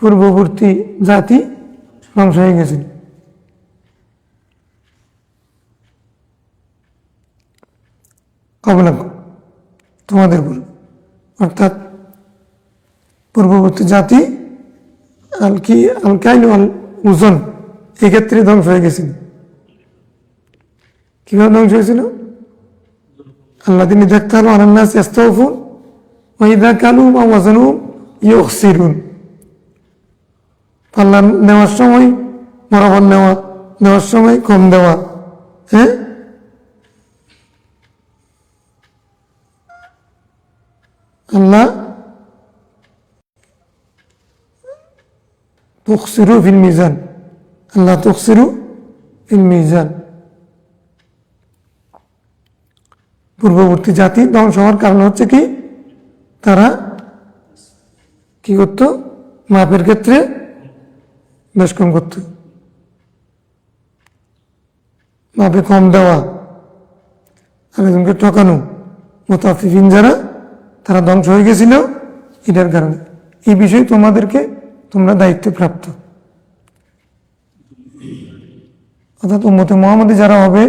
পূর্ববর্তী জাতি ধ্বংস হয়ে গেছিল। কবলাকুম, তোমাদের পূর্বে, অর্থাৎ পূর্ববর্তী জাতি আল কাইল আল ওজন এক্ষেত্রে ধ্বংস হয়ে গেছিল। কিভাবে ধ্বংস হয়েছিল? আল্লাযীনা যাক্তালু আলান নাস ইস্তাওফুন ওয়া ইযা কালুহুম আও ওয়াজানুহুম ইউখসিরুন, পাল্লা নেওয়ার সময় বরাবর নেওয়ার সময় কম দেওয়া। হ্যাঁ, আল্লাহ তুখসিরু ফিল মিজান, আল্লাহ তুখসিরু ফিল মিজান। পূর্ববর্তী জাতি ধ্বংস হওয়ার কারণ হচ্ছে কি, তারা কি করত, মাপের ক্ষেত্রে বেশ কম করত, মাপে কম দেওয়া, আরেকজনকে ঠকানো, মুতাফিফিন যারা, তারা ধ্বংস হয়ে গেছিল এটার কারণে। এই বিষয়ে তোমরা দায়িত্বপ্রাপ্ত। অর্থাৎ উম্মতে মুহাম্মদী যারা হবে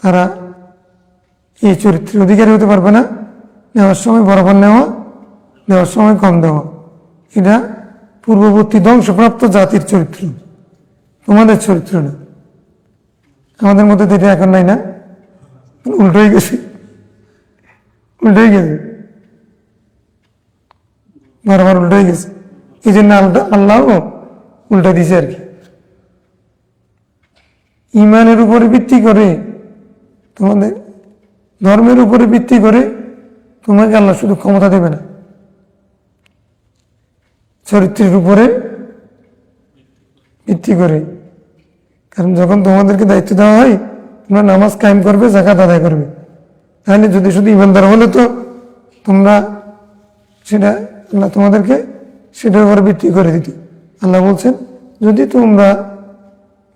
তারা এই চরিত্রের অধিকারী হতে পারবে না। নেওয়ার সময় বরাবর নেওয়া, দেওয়ার সময় কম দেওয়া, এটা পূর্ববর্তী ধ্বংসপ্রাপ্ত জাতির চরিত্র, তোমাদের চরিত্র না। আমাদের মধ্যে তো এটা এখন নাই না, উল্টো হয়ে গেছে, বরাবর উল্টো হয়ে গেছে। এই জন্য আল্লাহ উল্টা দিছে আর কি। ইমানের উপরে ভিত্তি করে, তোমাদের ধর্মের উপরে ভিত্তি করে তোমাকে আল্লাহ শুধু ক্ষমতা দেবে না, চরিত্রের উপরে ভিত্তি করে। কারণ যখন তোমাদেরকে দায়িত্ব দেওয়া হয়, তোমরা নামাজ কায়েম করবে, যাকাত আদায় করবে, তাহলে যদি শুধু ইমানদার হলে তো তোমরা সেটা আল্লাহ তোমাদেরকে সেটার উপরে ভিত্তি করে দিত। আল্লাহ বলছেন যদি তোমরা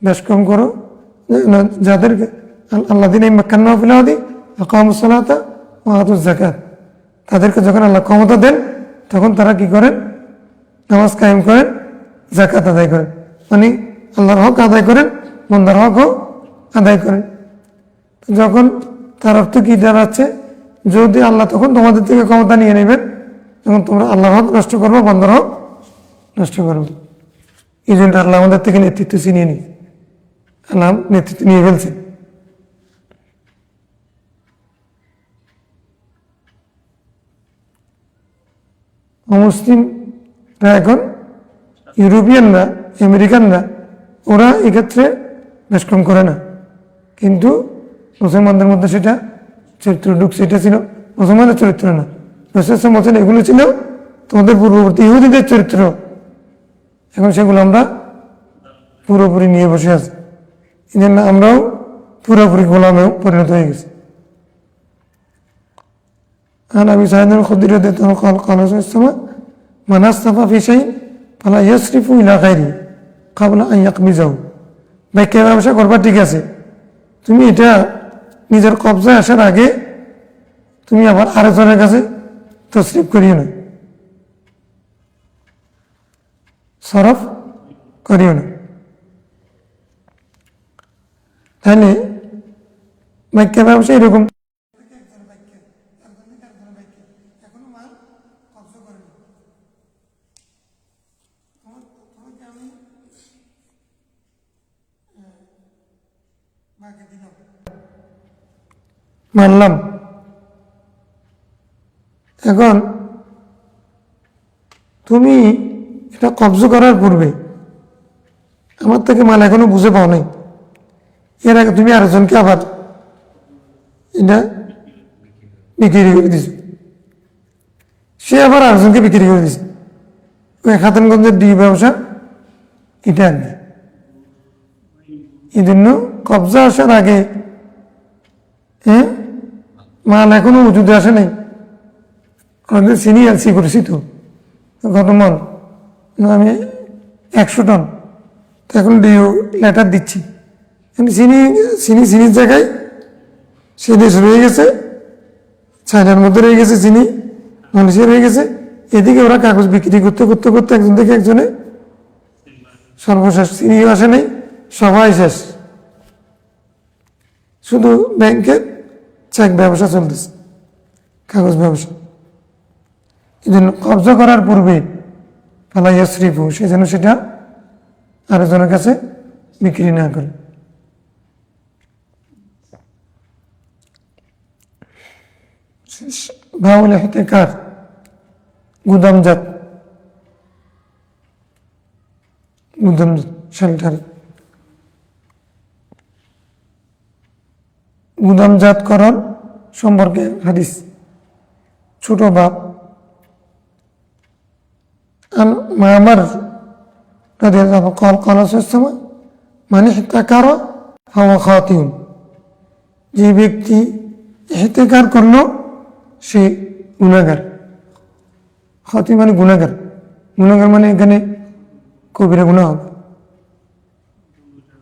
বেশ কম করো, যাদেরকে আল্লাহ দিন মাক্কান্নাফিলাদি আকামুসসালাতা ওয়া আতুজ যাকাত, তাদেরকে যখন আল্লাহ ক্ষমতা দেন তখন তারা কি করেন, নামাজ কায়েম করেন, যাকাত আদায় করেন, মানে আল্লাহর হক আদায় করেন, বান্দার হকও আদায় করেন। যখন তার অর্থ কি দাঁড়াচ্ছে, যদি আল্লাহ তখন তোমাদের থেকে ক্ষমতা নিয়ে নেবেন, তখন তোমরা আল্লাহর হক নষ্ট করবো, বান্দার হক নষ্ট করবো। এই জন্য আল্লাহ আমাদের থেকে নেতৃত্ব ছিনিয়ে নিই, আল্লাহ নেতৃত্ব নিয়ে ফেলছে। অমুসলিমরা এখন, ইউরোপিয়ানরা, আমেরিকানরা, ওরা এক্ষেত্রে বেশ কম করে না, কিন্তু মুসলমানদের মধ্যে সেটা চরিত্র ঢুকছে। এটা ছিল মুসলমানদের চরিত্র না, বলছেন এগুলো ছিল তোমাদের পূর্ববর্তী ইহুদিদের চরিত্র। এখন সেগুলো আমরা পুরোপুরি নিয়ে বসে আছি, এই জন্য আমরাও পুরোপুরি গোলামেও পরিণত হয়ে গেছি। عن أبي سعيد الخدري رضي الله عنه قال قال رسول الله صلى الله عليه وسلم من أسرف في شيء فلا يسرف إلى غيره قبل أن يقبضه। ব্যাখ্যা ব্যবসা করবার ঠিক আছে, তুমি এটা নিজের কবজায় আসার আগে তুমি আবার আরেকজনের কাছে তসরিফ করিও না, সরফ করিও না। তাহলে ব্যাখ্যা ব্যবসা এরকম। মানলাম, এখন তুমি এটা কবজা করার পূর্বে আমার থেকে মাল এখনো বুঝে পাও নাই, এর আগে তুমি আরেকজনকে আবার এটা বিক্রি করে দিছ, সে আবার আরেকজনকে বিক্রি করে দিছে। ওই খাতানগঞ্জের ডি ব্যবসা এটা আর কি। এই জন্য কবজা আসার আগে মাল এখনো উজুদে আসে নাই, আমাদের চিনি এলসি করেছি তো গত মন আমি 100 টন, তো এখন ডিও লেটার দিচ্ছি, চিনির জায়গায় সে দেশ রয়ে গেছে, চায়নার মধ্যে রয়ে গেছে, চিনি মালয়েশিয়া রয়ে গেছে। এদিকে ওরা কাগজ বিক্রি করতে করতে করতে একজন থেকে একজনে সর্বশেষ চিনিও আসে নাই, সবাই শেষ, শুধু ব্যাংকের চেক ব্যবসা চলতেছে, কাগজ ব্যবসা। এই জন্য কবজা করার পূর্বে পালা ইয়াসরিফু, সে যেন সেটা আরেকজনের কাছে বিক্রি না করে। বাউল ইহতিকার, গুদামজাত, শেল্টার, গুদামজাতকরণ সম্পর্কে হাদিস। ছোট বাপ عن معمر رضي الله عنه قال قال صلى الله عليه وسلم من احتكر فهو خاطئ যে ব্যক্তি ইহতিকার করলো সে গুনাহগার খাতি মানে গুনাহগার গুনাহগার মানে এখানে কবিরা গুনাহ হবে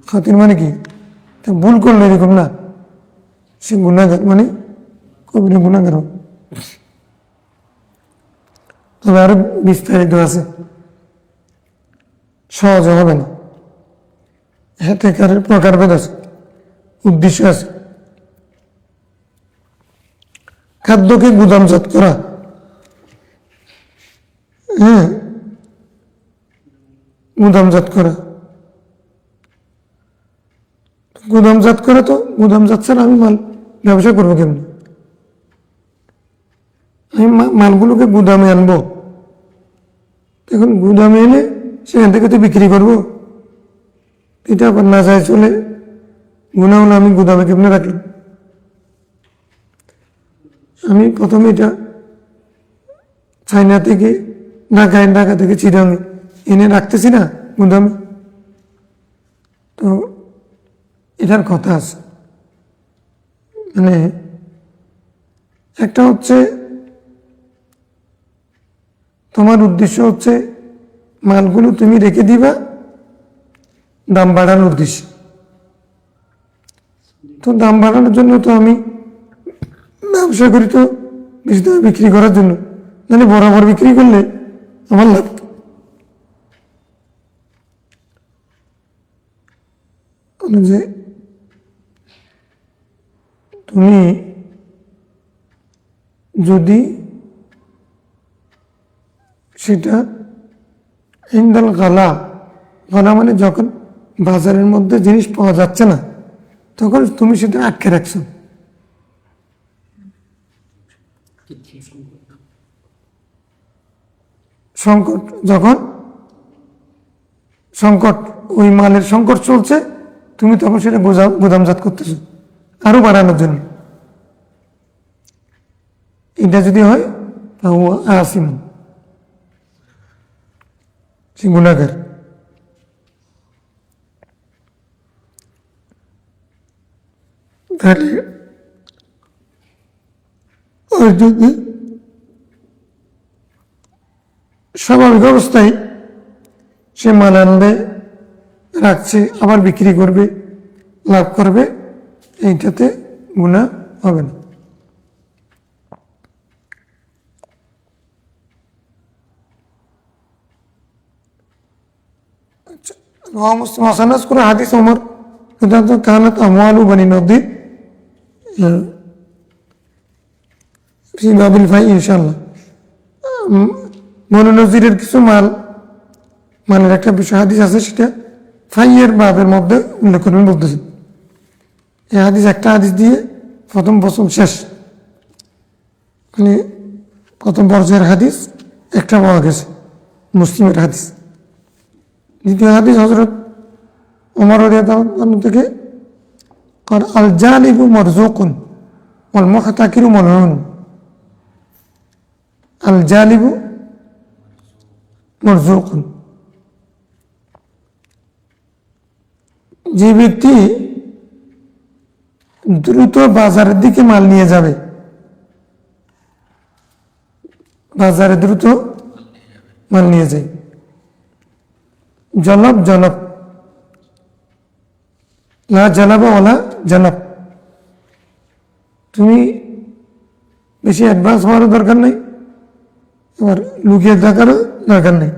খাতির মানে কি তা ভুল করলো এরকম না সে গুনাহগার মানে কবিরা গুনাহগার হবে তবে আরো বিস্তারিত আছে সহজ হবে না ইহতিকারের প্রকারভেদ আছে উদ্দেশ্য আছে খাদ্যকে গুদামজাত করা গুদামজাত করা গুদামজাত করা তো গুদামজাত ছাড়া আমি মাল ব্যবসা করবো কেমন আমি মালগুলোকে গুদামে আনবো এখন গুদামে এনে সেখান থেকে তো বিক্রি করবো এটা আবার না যায় চলে গুণা হলো আমি গুদামে কেমনে রাখলাম আমি প্রথমে এটা চায়না থেকে ঢাকা থেকে চিরাঙে এনে রাখতেছি না গুদামে তো এটার কথা আছে মানে একটা হচ্ছে তোমার উদ্দেশ্য হচ্ছে মালগুলো তুমি রেখে দিবা দাম বাড়ানোর উদ্দেশ্য তো দাম বাড়ানোর জন্য তো আমি ব্যবসা করি তো বেশি দামে বিক্রি করার জন্য মানে বরাবর বিক্রি করলে আমার লাভ যে তুমি যদি সেটা ইন্দাল গালা গালা মানে যখন বাজারের মধ্যে জিনিস পাওয়া যাচ্ছে না তখন তুমি সেটা আটকে রাখছো সংকট যখন সংকট ওই মালের সংকট চলছে তুমি তখন সেটা গুদামজাত করতেছো আরো বাড়ানোর জন্য এটা যদি হয় আসিম সে গুনাহগার তাহলে ওই যদি স্বাভাবিক অবস্থায় সে মাল আনবে রাখছে আবার বিক্রি করবে লাভ করবে এইটাতে গুনাহ হবে না মুসলিম হাসানাস করে হাদিস ওমর কানাত আমওয়ালু বনি নদীর ফি বাবিল ফাই ইনশাআল্লাহ বনি নজিরের কিছু মালের একটা বিষয় হাদিস আছে সেটা ফাইয়ের বাবের মধ্যে উল্লেখ করবেন বলতেছেন এই হাদিস একটা হাদিস দিয়ে প্রথম বছর শেষ মানে প্রথম পর্যায়ের হাদিস একটা পাওয়া গেছে মুসলিমের হাদিস দ্বিতীয় হাদিস হযরত ওমর রাদিয়াল্লাহু আনহু থেকে আল জালিবু মারযুকুন ওয়াল মুহতাকিরু মালউন আল জালিবু মারযুকুন যে ব্যক্তি দ্রুত বাজারের দিকে মাল নিয়ে যাবে বাজারে দ্রুত মাল নিয়ে যায় জলব লা জালাবা ওয়ালা জালাব তুমি বেশি অ্যাডভান্স হওয়ারও দরকার নেই আবার লুকিয়ে থাকারও দরকার নেই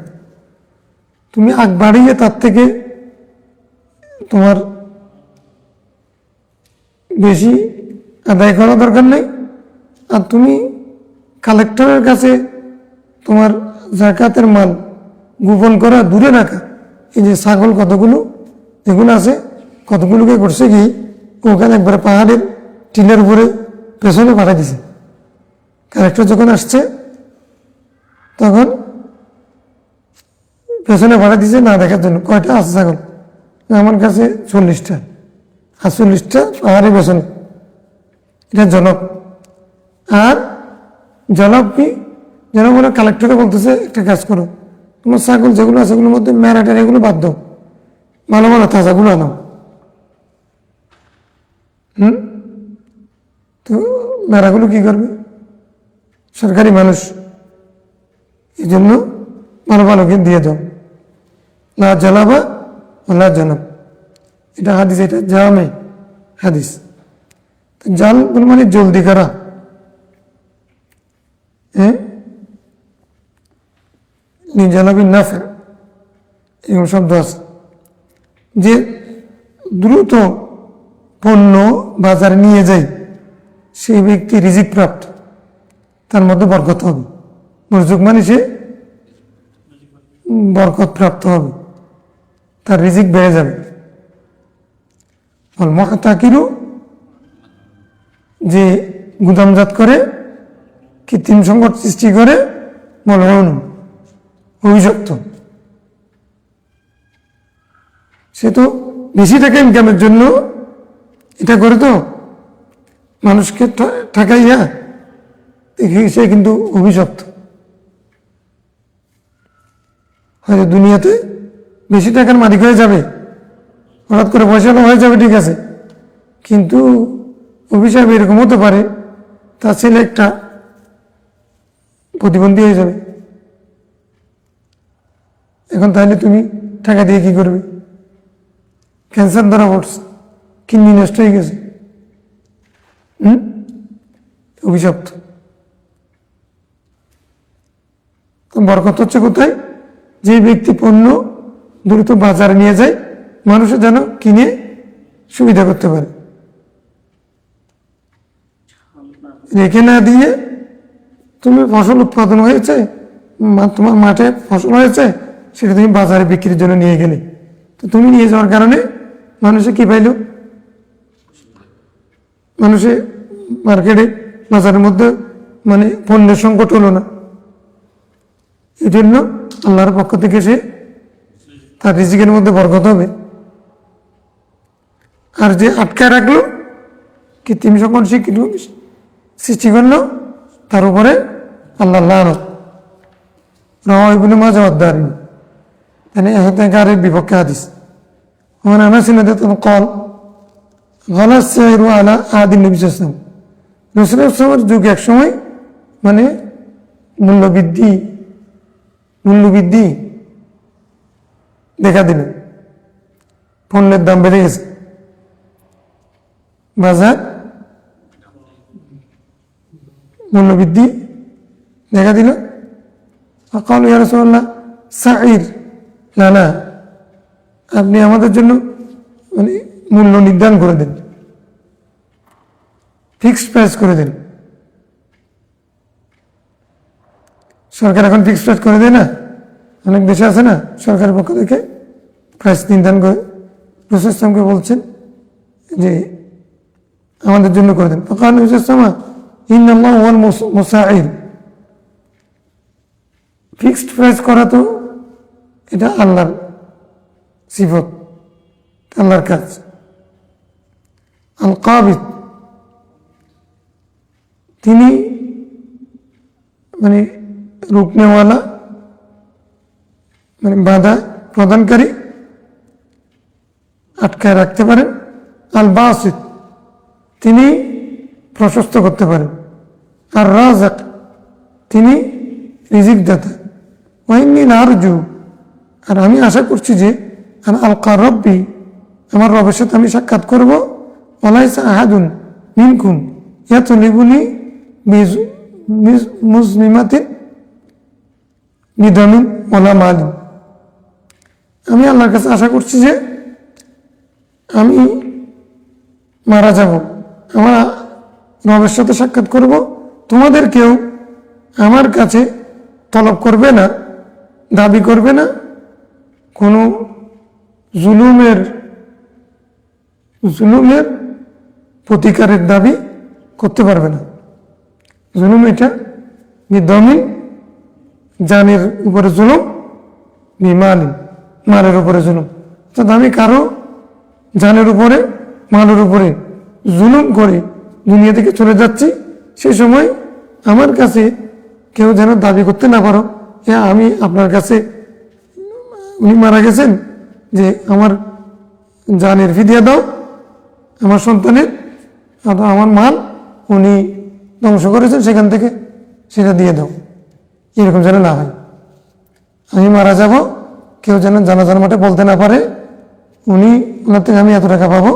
তুমি আগ বাড়িয়ে তার থেকে তোমার বেশি আদায় করা দরকার নেই আর তুমি কালেক্টরের কাছে তোমার জাকাতের মাল গোপন করা দূরে রাখা এই যে ছাগল কতগুলো এগুলো আছে কতগুলোকে করছে কি ওখানে একবারে পাহাড়ের টিনের উপরে পেছনে পাঠিয়ে দিছে কালেক্টর যখন আসছে তখন পেছনে পাঠিয়ে দিছে না দেখার জন্য কয়টা আছে ছাগল আমার কাছে 40টা আর 40টা পাহাড়ের পেছনে এটা জনক আর জনক কি যেন বলে কালেক্টরে বলতেছে একটা কাজ করো তোমার ছাগল যেগুলো আছে ওগুলোর মধ্যে মেরাটের এগুলো বাদ দাও, ভালো ভালো তাজাগুলো আনো। তো মেরাগুলো কি করবে? সরকারি মানুষ, এই জন্য ভালো ভালোকে দিয়ে দাও। লা জ্বালাবা লা জানাব, এটা হাদিস, এটা জামে হাদিস। জাল মানে জলদি করা, জালাবি নাফে এরকম শব্দ আছে, যে দ্রুত পণ্য বাজারে নিয়ে যায় সেই ব্যক্তি রিজিক প্রাপ্ত, তার মধ্যে বরকত হবে। মরজুক মানে সে বরকত প্রাপ্ত হবে, তার রিজিক বেড়ে যাবে। মহাতাকিরু যে গুদামজাত করে, কৃত্রিম সংকট সৃষ্টি করে, মলহন অভিযুক্ত, সে তো বেশি টাকা ইনকামের জন্য এটা করে, তো মানুষকে ঠকাইয়া সে কিন্তু অভিযুক্ত। হয়তো দুনিয়াতে বেশি টাকার মালিক হয়ে যাবে, হঠাৎ করে পয়সা হয়ে যাবে, ঠিক আছে, কিন্তু অভিশাপ এরকম হতে পারে তার ছেলে একটা প্রতিবন্ধী হয়ে যাবে। এখন তাহলে তুমি টাকা দিয়ে কি করবে? ক্যান্সার ধরা পড়ছে, কিডনি নষ্ট হয়ে গেছে, অভিশপ্ত। বরকত হচ্ছে কোথায়? যে ব্যক্তি পণ্য দ্রুত বাজারে নিয়ে যায়, মানুষের যেন কিনে সুবিধা করতে পারে, রেখে না দিয়ে তুমি ফসল উৎপাদন হয়েছে, তোমার মাঠে ফসল হয়েছে, সেটা তুমি বাজারে বিক্রির জন্য নিয়ে গেলে, তো তুমি নিয়ে যাওয়ার কারণে মানুষে কি পাইল? মানুষে মার্কেটে বাজারের মধ্যে মানে পণ্যের সংকট হলো না। এই জন্য আল্লাহর পক্ষ থেকে সে তার রিজিকের মধ্যে বরকত হবে। আর যে আটকায় রাখলো, কৃত্রিম সংকট সৃষ্টি করলো, তার উপরে আল্লাহ লানত। এর বিপক্ষে হাদিস। যুগ এক সময় মানে মূল্যবৃদ্ধি দেখা দিল, পণ্যের দাম বেড়ে গেছে, বাজার মূল্যবৃদ্ধি দেখা দিল। ক্বালু ইয়া রাসূলুল্লাহ সাঈর লানা, আপনি আমাদের জন্য মানে মূল্য নির্ধারণ করে দেন, ফিক্সড প্রাইস করে দেন। সরকার এখন ফিক্সড প্রাইস করে দেয় না, অনেক দেশে আছে না, সরকারের পক্ষ থেকে প্রাইস নির্ধারণ করে। রাসূল সাল্লাল্লাহু আলাইহি বলছেন যে আমাদের জন্য করে দেন। ক্বালু ইয়া রাসূলুল্লাহ ইন্নাল্লাহু হুয়াল মুসাঈর, ফিক্সড প্রাইস করা তো এটা আল্লাহর সিফত, আল্লাহর কাজ। আল কাবিদ, তিনি মানে রুকনেওয়ালা, মানে বাধা প্রদানকারী, আটকায় রাখতে পারেন। আল বাসিত, তিনি প্রশস্ত করতে পারেন। আর রাযাক, তিনি রিজিক দাতা। ওয়াইন্নী লারজু, আর আমি আশা করছি যে আন আলকা রব্বি, আমার রবের সাথে আমি সাক্ষাৎ করব। ওয়ালাইসা আহাদুন মিনকুম ইয়াতলিবুনি মুজলিমাতিন বিদামিন ওয়ালা মালিন, আমি আল্লাহর কাছে আশা করছি যে আমি মারা যাব, আমার রবের সাথে সাক্ষাৎ করব, তোমাদের কেউ আমার কাছে তলব করবে না, দাবি করবে না, কোনো জুলুমের প্রতিকারের দাবি করতে পারবে না। জুলুম এটা বিদমিন, জানের উপরে জুলুম, বিমালিন, মালের উপরে জুলুম। অর্থাৎ আমি কারো জানের উপরে, মালের উপরে জুলুম করে দুনিয়া থেকে চলে যাচ্ছি, সেই সময় আমার কাছে কেউ যেন দাবি করতে না পারো, হ্যাঁ আমি আপনার কাছে উনি মারা গেছেন, যে আমার জানের ফিদিয়া দাও, আমার সন্তানের অথবা আমার মাল উনি ধ্বংস করেছেন সেখান থেকে সেটা দিয়ে দাও, এরকম যেন না হয়। আমি মারা যাব, কেউ যেন জানাজার মাঠে বলতে না পারে উনি ওনার থেকে আমি এত টাকা পাবো,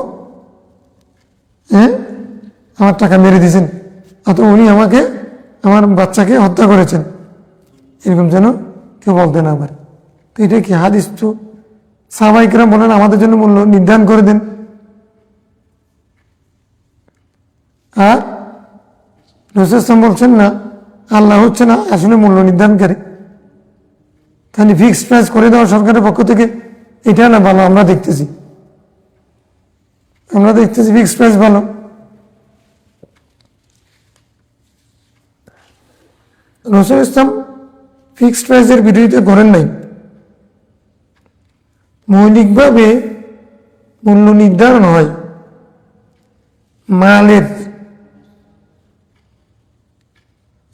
হ্যাঁ আমার টাকা মেরে দিয়েছেন, অথবা উনি আমাকে আমার বাচ্চাকে হত্যা করেছেন, এরকম যেন কেউ বলতে না পারে। তো এটা কি হাদিস? তো সাহাবাইকরাম বলেন আমাদের জন্য মূল্য নির্ধারণ করে দেন। আর রাসূল সাল্লাল্লাহু আলাইহি ওয়াসাল্লাম বলছেন না, আল্লাহ হচ্ছে না আসলে মূল্য নির্ধারণকারী, তাহলে ফিক্সড প্রাইস করে দেওয়া সরকারের পক্ষ থেকে এটা না ভালো? আমরা দেখতেছি ফিক্সড প্রাইস ভালো। রাসূল ইসলাম ফিক্সড প্রাইসের বিরোধিতা করেন নাই। মৌলিকভাবে মূল্য নির্ধারণ হয় মালের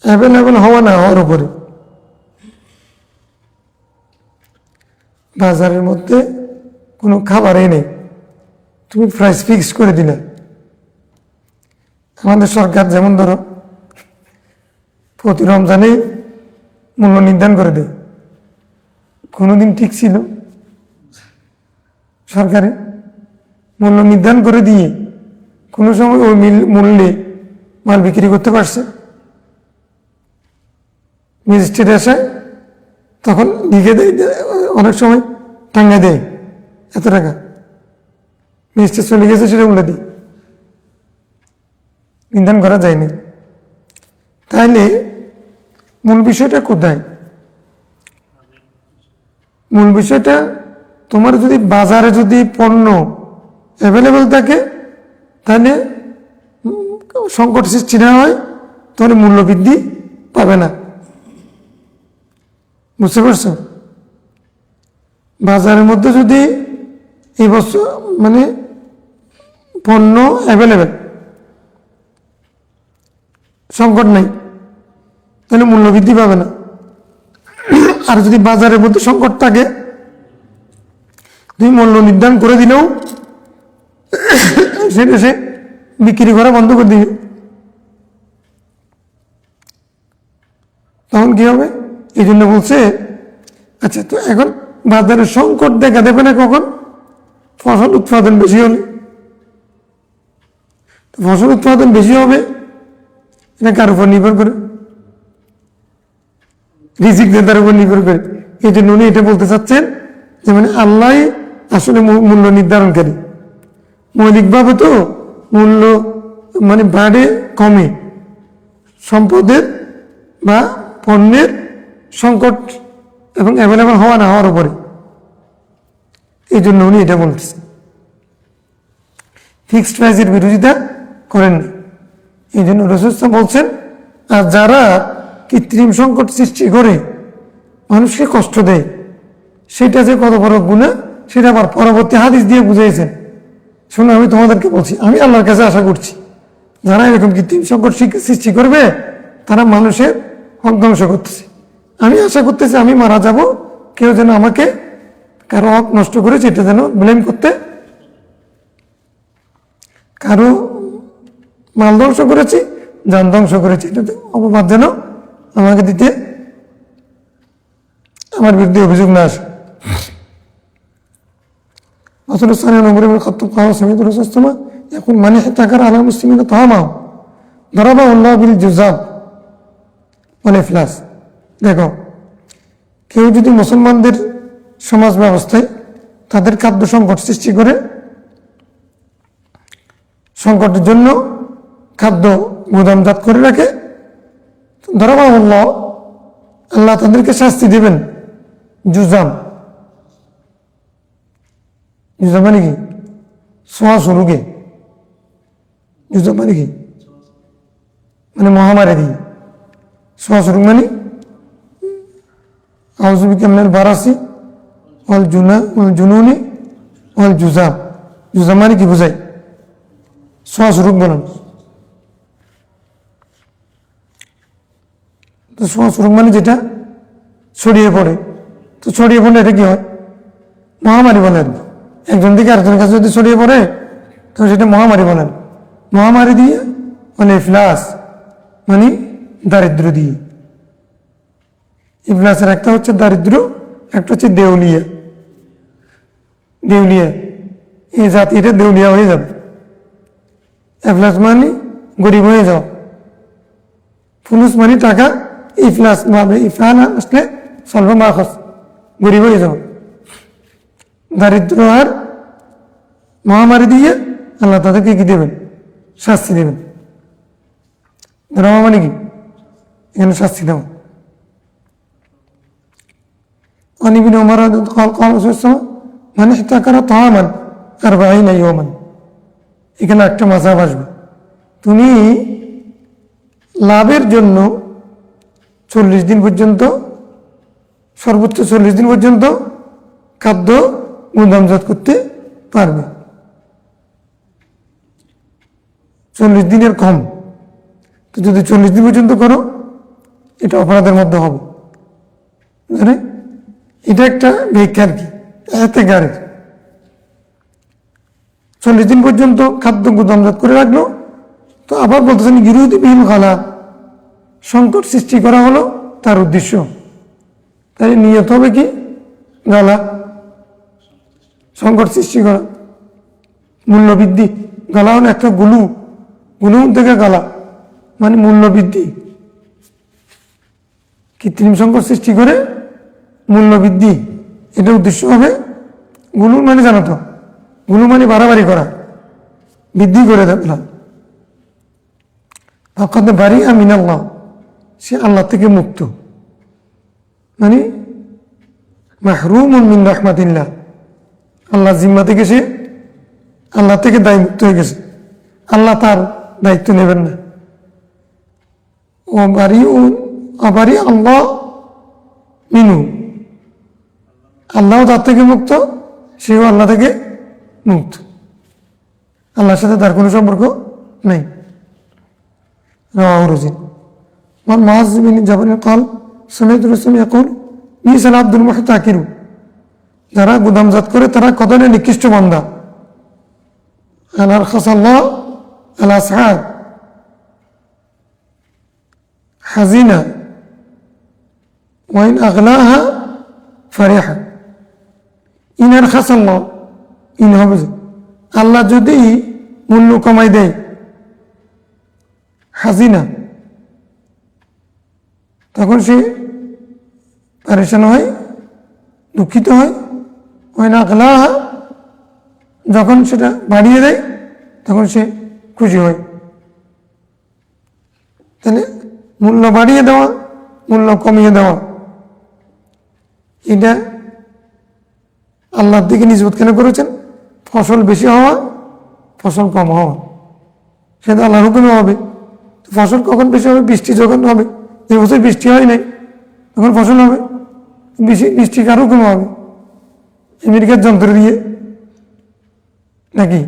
অ্যাভেলেবল হওয়া না হওয়ার উপরে। বাজারের মধ্যে কোনো খাবারই নেই, তুমি প্রাইস ফিক্স করে দিলে। আমাদের সরকার যেমন ধরো প্রতি রমজানে মূল্য নির্ধারণ করে দেয়, কোনোদিন ঠিক ছিল সরকারে মূল্য নির্ধারণ করে দিয়ে কোনো সময় ওই মূল্যে মাল বিক্রি করতে পারছে? ম্যাজিস্ট্রেট আসে তখন লিখে দেয়, অনেক সময় টাঙ্গা দেয় এত টাকা, ম্যাজিস্ট্রেট চলে গেছে সেটা বলে দিই, নির্ধারণ করা যায়নি। তাইলে মূল বিষয়টা কোথায়? মূল বিষয়টা তোমার যদি বাজারে যদি পণ্য অ্যাভেলেবেল থাকে তাহলে সংকট সৃষ্টি না হয়, তাহলে মূল্য বৃদ্ধি পাবে না। বুঝতে পারছো? বাজারের মধ্যে যদি এই বছর মানে পণ্য অ্যাভেলেবেল, সংকট নাই, তাহলে মূল্য বৃদ্ধি পাবে না। আর যদি বাজারের মধ্যে সংকট থাকে, তুমি মূল্য নির্ধারণ করে দিলেও সেটা সে বিক্রি করা বন্ধ করে দিবে, তখন কি হবে? এই জন্য বলছে আচ্ছা, তো এখন বাজারে সংকট দেখা দেবে না কখন? ফসল উৎপাদন বেশি হলে। ফসল উৎপাদন বেশি হবে, এটা কার উপর নির্ভর করে? রিজিক দেতার উপর নির্ভর করে। এই জন্য উনি এটা বলতে চাচ্ছেন যে মানে আল্লাহ আসলে মূল্য নির্ধারণকারী। মৌলিকভাবে তো মূল্য মানে বাড়ে কমে সম্পদের বা পণ্যের সংকট এবং অ্যাভেলেবল হওয়া না হওয়ার উপরে। এই জন্য উনি এটা বলতেছেন, ফিক্সড প্রাইসের বিরোধিতা করেন না। এই জন্য রাসূল বলছেন, আর যারা কৃত্রিম সংকট সৃষ্টি করে মানুষকে কষ্ট দেয়, সেটা যে কত বড় গুনাহ সেটা আবার পরবর্তী হাদিস দিয়ে বুঝিয়েছেন। শুনে আমি তোমাদেরকে বলছি, আমি আল্লাহর কাছে আশা করছি যারা এরকম কৃত্রিম সংকট সৃষ্টি করবে তারা মানুষের হক ধ্বংস করতেছে। আমি আশা করতেছি আমি মারা যাব, কেউ যেন আমাকে কারো হক নষ্ট করেছে এটা যেন ব্লেম করতে, কারো মাল ধ্বংস করেছি, যান ধ্বংস করেছি, এটা অপবাদ যেন আমাকে দিতে, আমার বিরুদ্ধে অভিযোগ না আসে। এখন মানে টাকার আলা মুসলিমিন তাহামাও ধরাবা আল্লাহ বিল জুজাব বলে ফ্লাস। দেখো, কেউ যদি মুসলমানদের সমাজ ব্যবস্থায় তাদের খাদ্য সংকট সৃষ্টি করে, সংকটের জন্য খাদ্য গুদামজাত করে রাখে, ধরাবা আল্লাহ, আল্লাহ তাদেরকে শাস্তি দেবেন। জুজাম, জুজাম মানে কি? সোয়া শুরুকে জুজাম মানে কি? মানে মহামারী দিই। সোয়া শুরু মানে আউযুবিকা মিনাল বারাসি ওয়াল জুনুনি ওয়াল জুজাম। জুজাম মানে কি বোঝায়? সোয়া শুরু বলেন। তো সোয়া শুরু মানে যেটা ছড়িয়ে পড়ে, তো ছড়িয়ে পড়লে এটা কি হয়? মহামারী বলেন। একজন থেকে আরেকজনের কাছে যদি ছড়িয়ে পড়ে তখন সেটা মহামারী বলেন। মহামারী দিয়ে মানে ইফলাস, মানে দারিদ্র দিয়ে। ইফলাসের একটা হচ্ছে দারিদ্র, একটা হচ্ছে দেউলিয়া। দেউলিয়া এই জাতি, এটা দেউলিয়া হয়ে যাবে। ইফলাস মানে গরিব হয়ে যাও, ফুলুস মানে টাকা, ইফলাস ভাবে ইফলাস আসলে স্বল্প মাখস, গরিব হয়ে যাও। দারিদ্র আর মহামারী দিয়ে আল্লাহ তাদেরকে কি দেবেন? শাস্তি দেবেন। মহামারী কি এখানে শাস্তি দেওয়া। অনিবিন ওমর মানে তাকারা তামান আর বাহিনা ইয়মান। এখানে একটা মাসাব আসবে, তুমি লাভের জন্য 40 দিন পর্যন্ত, সর্বোচ্চ 40 দিন পর্যন্ত খাদ্য গুদামজাত করতে পারবে। 40 দিনের কম। তো যদি 40 দিন পর্যন্ত করো, এটা অপরাধের মধ্যে হবে। বুঝলেন? এটা একটা ভিক্ষা আর কি, এতে গাড়ি 40 দিন পর্যন্ত খাদ্য গুদামজাত করে রাখলো। তো আবার বলতেছেন বিরোধী বিহীন খালা, সংকট সৃষ্টি করা হলো তার উদ্দেশ্য। তাই নিয়ত হবে কি? গালা, সংকট সৃষ্টি করা, মূল্য বৃদ্ধি। গালা হলো একটা গুলু, গুলু থেকে গালা মানে মূল্য বৃদ্ধি। কৃত্রিম সংকট সৃষ্টি করে মূল্য বৃদ্ধি, এটা উদ্দেশ্য হবে। গুলু মানে জানো তো, গুলু মানে বাড়াবাড়ি করা, বৃদ্ধি করে দেওয়া। ফাকাদ বারিআ মিনাল্লাহ, সে আল্লাহ থেকে মুক্ত, মানে মাহরুমুন মিন রাহমাতিল্লাহ, আল্লাহ জিম্মা থেকে সে আল্লাহ থেকে দায়মুক্ত হয়ে গেছে। আল্লাহ তার দায়িত্ব নেবেন না। ও বারি আল্লাহ মিনু, আল্লাহ তার থেকে মুক্ত, সেও আল্লাহ থেকে মুক্ত। আল্লাহর সাথে তার কোনো সম্পর্ক নেই। رواه رزين. وعن معاذ بن جبل قال سمعت الرسول يقول بئس العبد المحتكر, যারা গুদামজাত করে তারা কতটা নিকৃষ্ট বান্দা। আল আরখাসাল্লাহ আল আসহার হাজিনা ওয়াইন আগলাহা ফারিহা। ইন আরখাসাল্লাহ, ইন হবে আল্লাহ যদি মূল্য কমাই দেয়, হাজিনা তখন সে পরেশান হয়, দুঃখিত হয়। ওই না আগলাহা, যখন সেটা বাড়িয়ে দেয় তখন সে খুশি হয়। তাহলে মূল্য বাড়িয়ে দেওয়া, মূল্য কমিয়ে দেওয়া, এটা আল্লাহর দিকে নিসবত কেন করেছেন? ফসল বেশি হওয়া, ফসল কম হওয়া, সেটা আল্লাহর হুকুমে হবে। ফসল কখন বেশি হবে? বৃষ্টি যখন হবে। যে বছর বৃষ্টি হয় নাই তখন ফসল হবে, বৃষ্টি কার হুকুমে হবে? আমেরিকার যন্ত্র দিয়ে নাকি?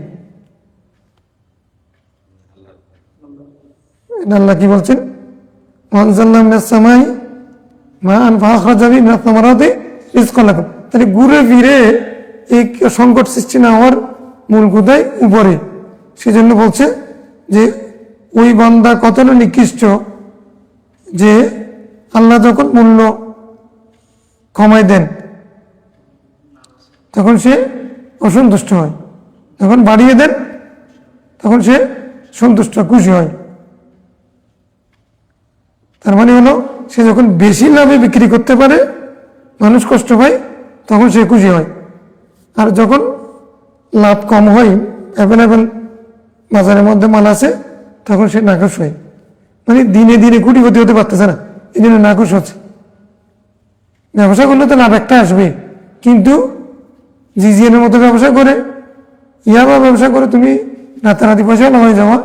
আল্লাহ কি বলছেন? তাহলে ঘুরে ফিরে এই সংকট সৃষ্টি না হওয়ার মূল কোথায়? উপরে। সেজন্য বলছে যে ওই বান্দা কতটা নিকৃষ্ট যে আল্লাহ যখন মূল্য কমাই দেন তখন সে অসন্তুষ্ট হয়, যখন বাড়িয়ে দেন তখন সে সন্তুষ্ট, খুশি হয়। তার মানে হলো সে যখন বেশি লাভে বিক্রি করতে পারে, মানুষ কষ্ট পায়, তখন সে খুশি হয়। আর যখন লাভ কম হয়, অ্যাভেলেবেল বাজারের মধ্যে মাল আছে, তখন সে নাখুশ হয়। মানে দিনে দিনে কোটিপতি হতে পারতেছে না, এই জন্য নাখুশ হচ্ছে। ব্যবসা করলে তো লাভ একটা আসবে, কিন্তু জিজিএনের মতো ব্যবসা করে, ইয়াবা ব্যবসা করে তুমি রাতারাতি পয়সা হয়ে যাওয়া,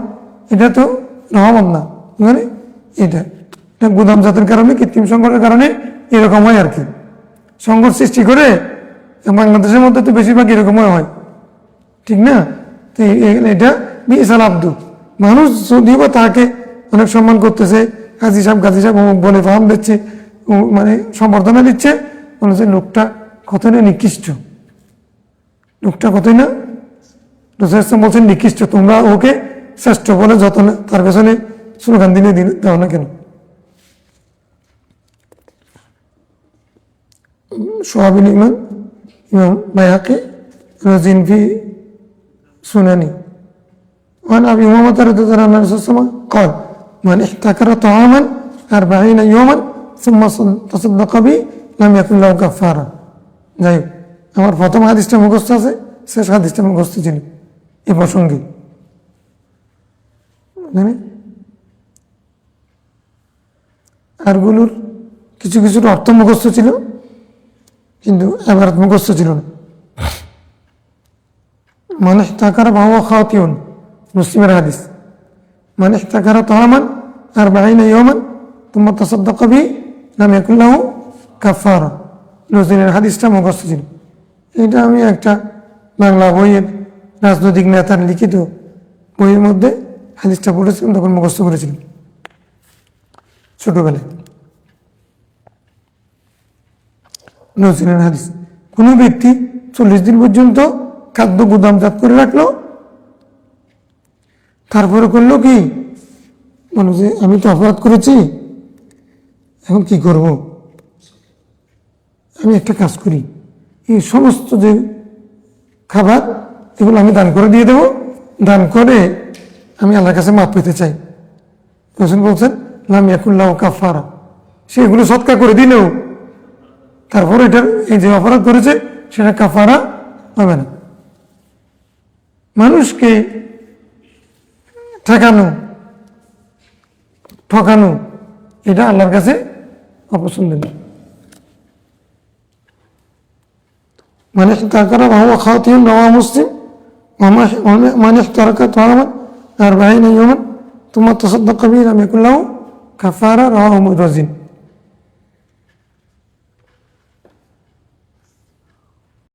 এটা তো রহমত না। মানে এটা গুদামজাতের কারণে, কৃত্রিম সংকটের কারণে এরকম হয় আর কি। সংকট সৃষ্টি করে বাংলাদেশের মধ্যে তো বেশিরভাগ এরকমই হয়, ঠিক না? তো এটা বিশাল আব্দু। মানুষ যদিও বা তাকে অনেক সম্মান করতেছে, গাজী সাহেব বলে ফার্ম দিচ্ছে, মানে সম্বর্ধনা দিচ্ছে, বলেছে লোকটা কতটা নিকৃষ্ট, লোকটা কতই না, রাসূল ইসলাম বলছেন নিকৃষ্ট, তোমরা ওকে শ্রেষ্ঠ বলে যত না তার পেছনে স্লোগান দিনে দাও না কেন? সোহাবিল ইমান ইমাম বাইহাকি রাজিন ফি সুনানি وعن أبي أمامة رضي الله عنه الرسول صلى الله عليه وسلم قال من احتكر طعاما 40 يوما ثم تصدق به لم يكن له كفارة। যাই হোক, আমার প্রথম হাদিসটা মুখস্থ আছে, শেষ হাদিসটা মুখস্থ ছিল এ প্রসঙ্গে। আরগুলোর কিছু কিছুর অর্থ মুখস্থ ছিল, কিন্তু এবার মুখস্থ ছিল না। মান ইহতাকারা ফাহুয়া খাতিউন, মুসলিমের হাদিস। মান ইহতাকারা তাআমান 40 ইয়াওমান তুম্মা তাসাদদাকা বিহি লাম ইয়াকুন লাহু কাফারা। নজরুলের হাদিসটা মুখস্থ ছিল। এটা আমি একটা বাংলা বইয়ের রাজনৈতিক নেতার লিখিত বইয়ের মধ্যে হাদিসটা পড়েছিলাম, তখন মুখস্থ করেছিলাম ছোটবেলায়। নজরুলের হাদিস, কোনো ব্যক্তি 40 দিন পর্যন্ত খাদ্য গুদামজাত করে রাখলো, তারপরে করলো কি, মানে যে আমি তো অপরাধ করেছি, এখন কি করব, আমি একটা কাজ করি, এই সমস্ত যে খাবার এগুলো আমি দান করে দিয়ে দেবো, দান করে আমি আল্লাহর কাছে মাপ পেতে চাই। রাসূল বলছেন লাম ইয়াকুন লাহু কাফারা, সে এগুলো সৎকার করে দিলেও তারপর এটার এই যে অপরাধ করেছে সেটা কাফারা হবে না। মানুষকে ঠকানো এটা আল্লাহর কাছে অপছন্দনীয়। من احتكر فهو خاطئ رواه مسلم ومن احترق طعاما 40 يوما ثم تصدق به لم يكن له كفارة رواه رزين।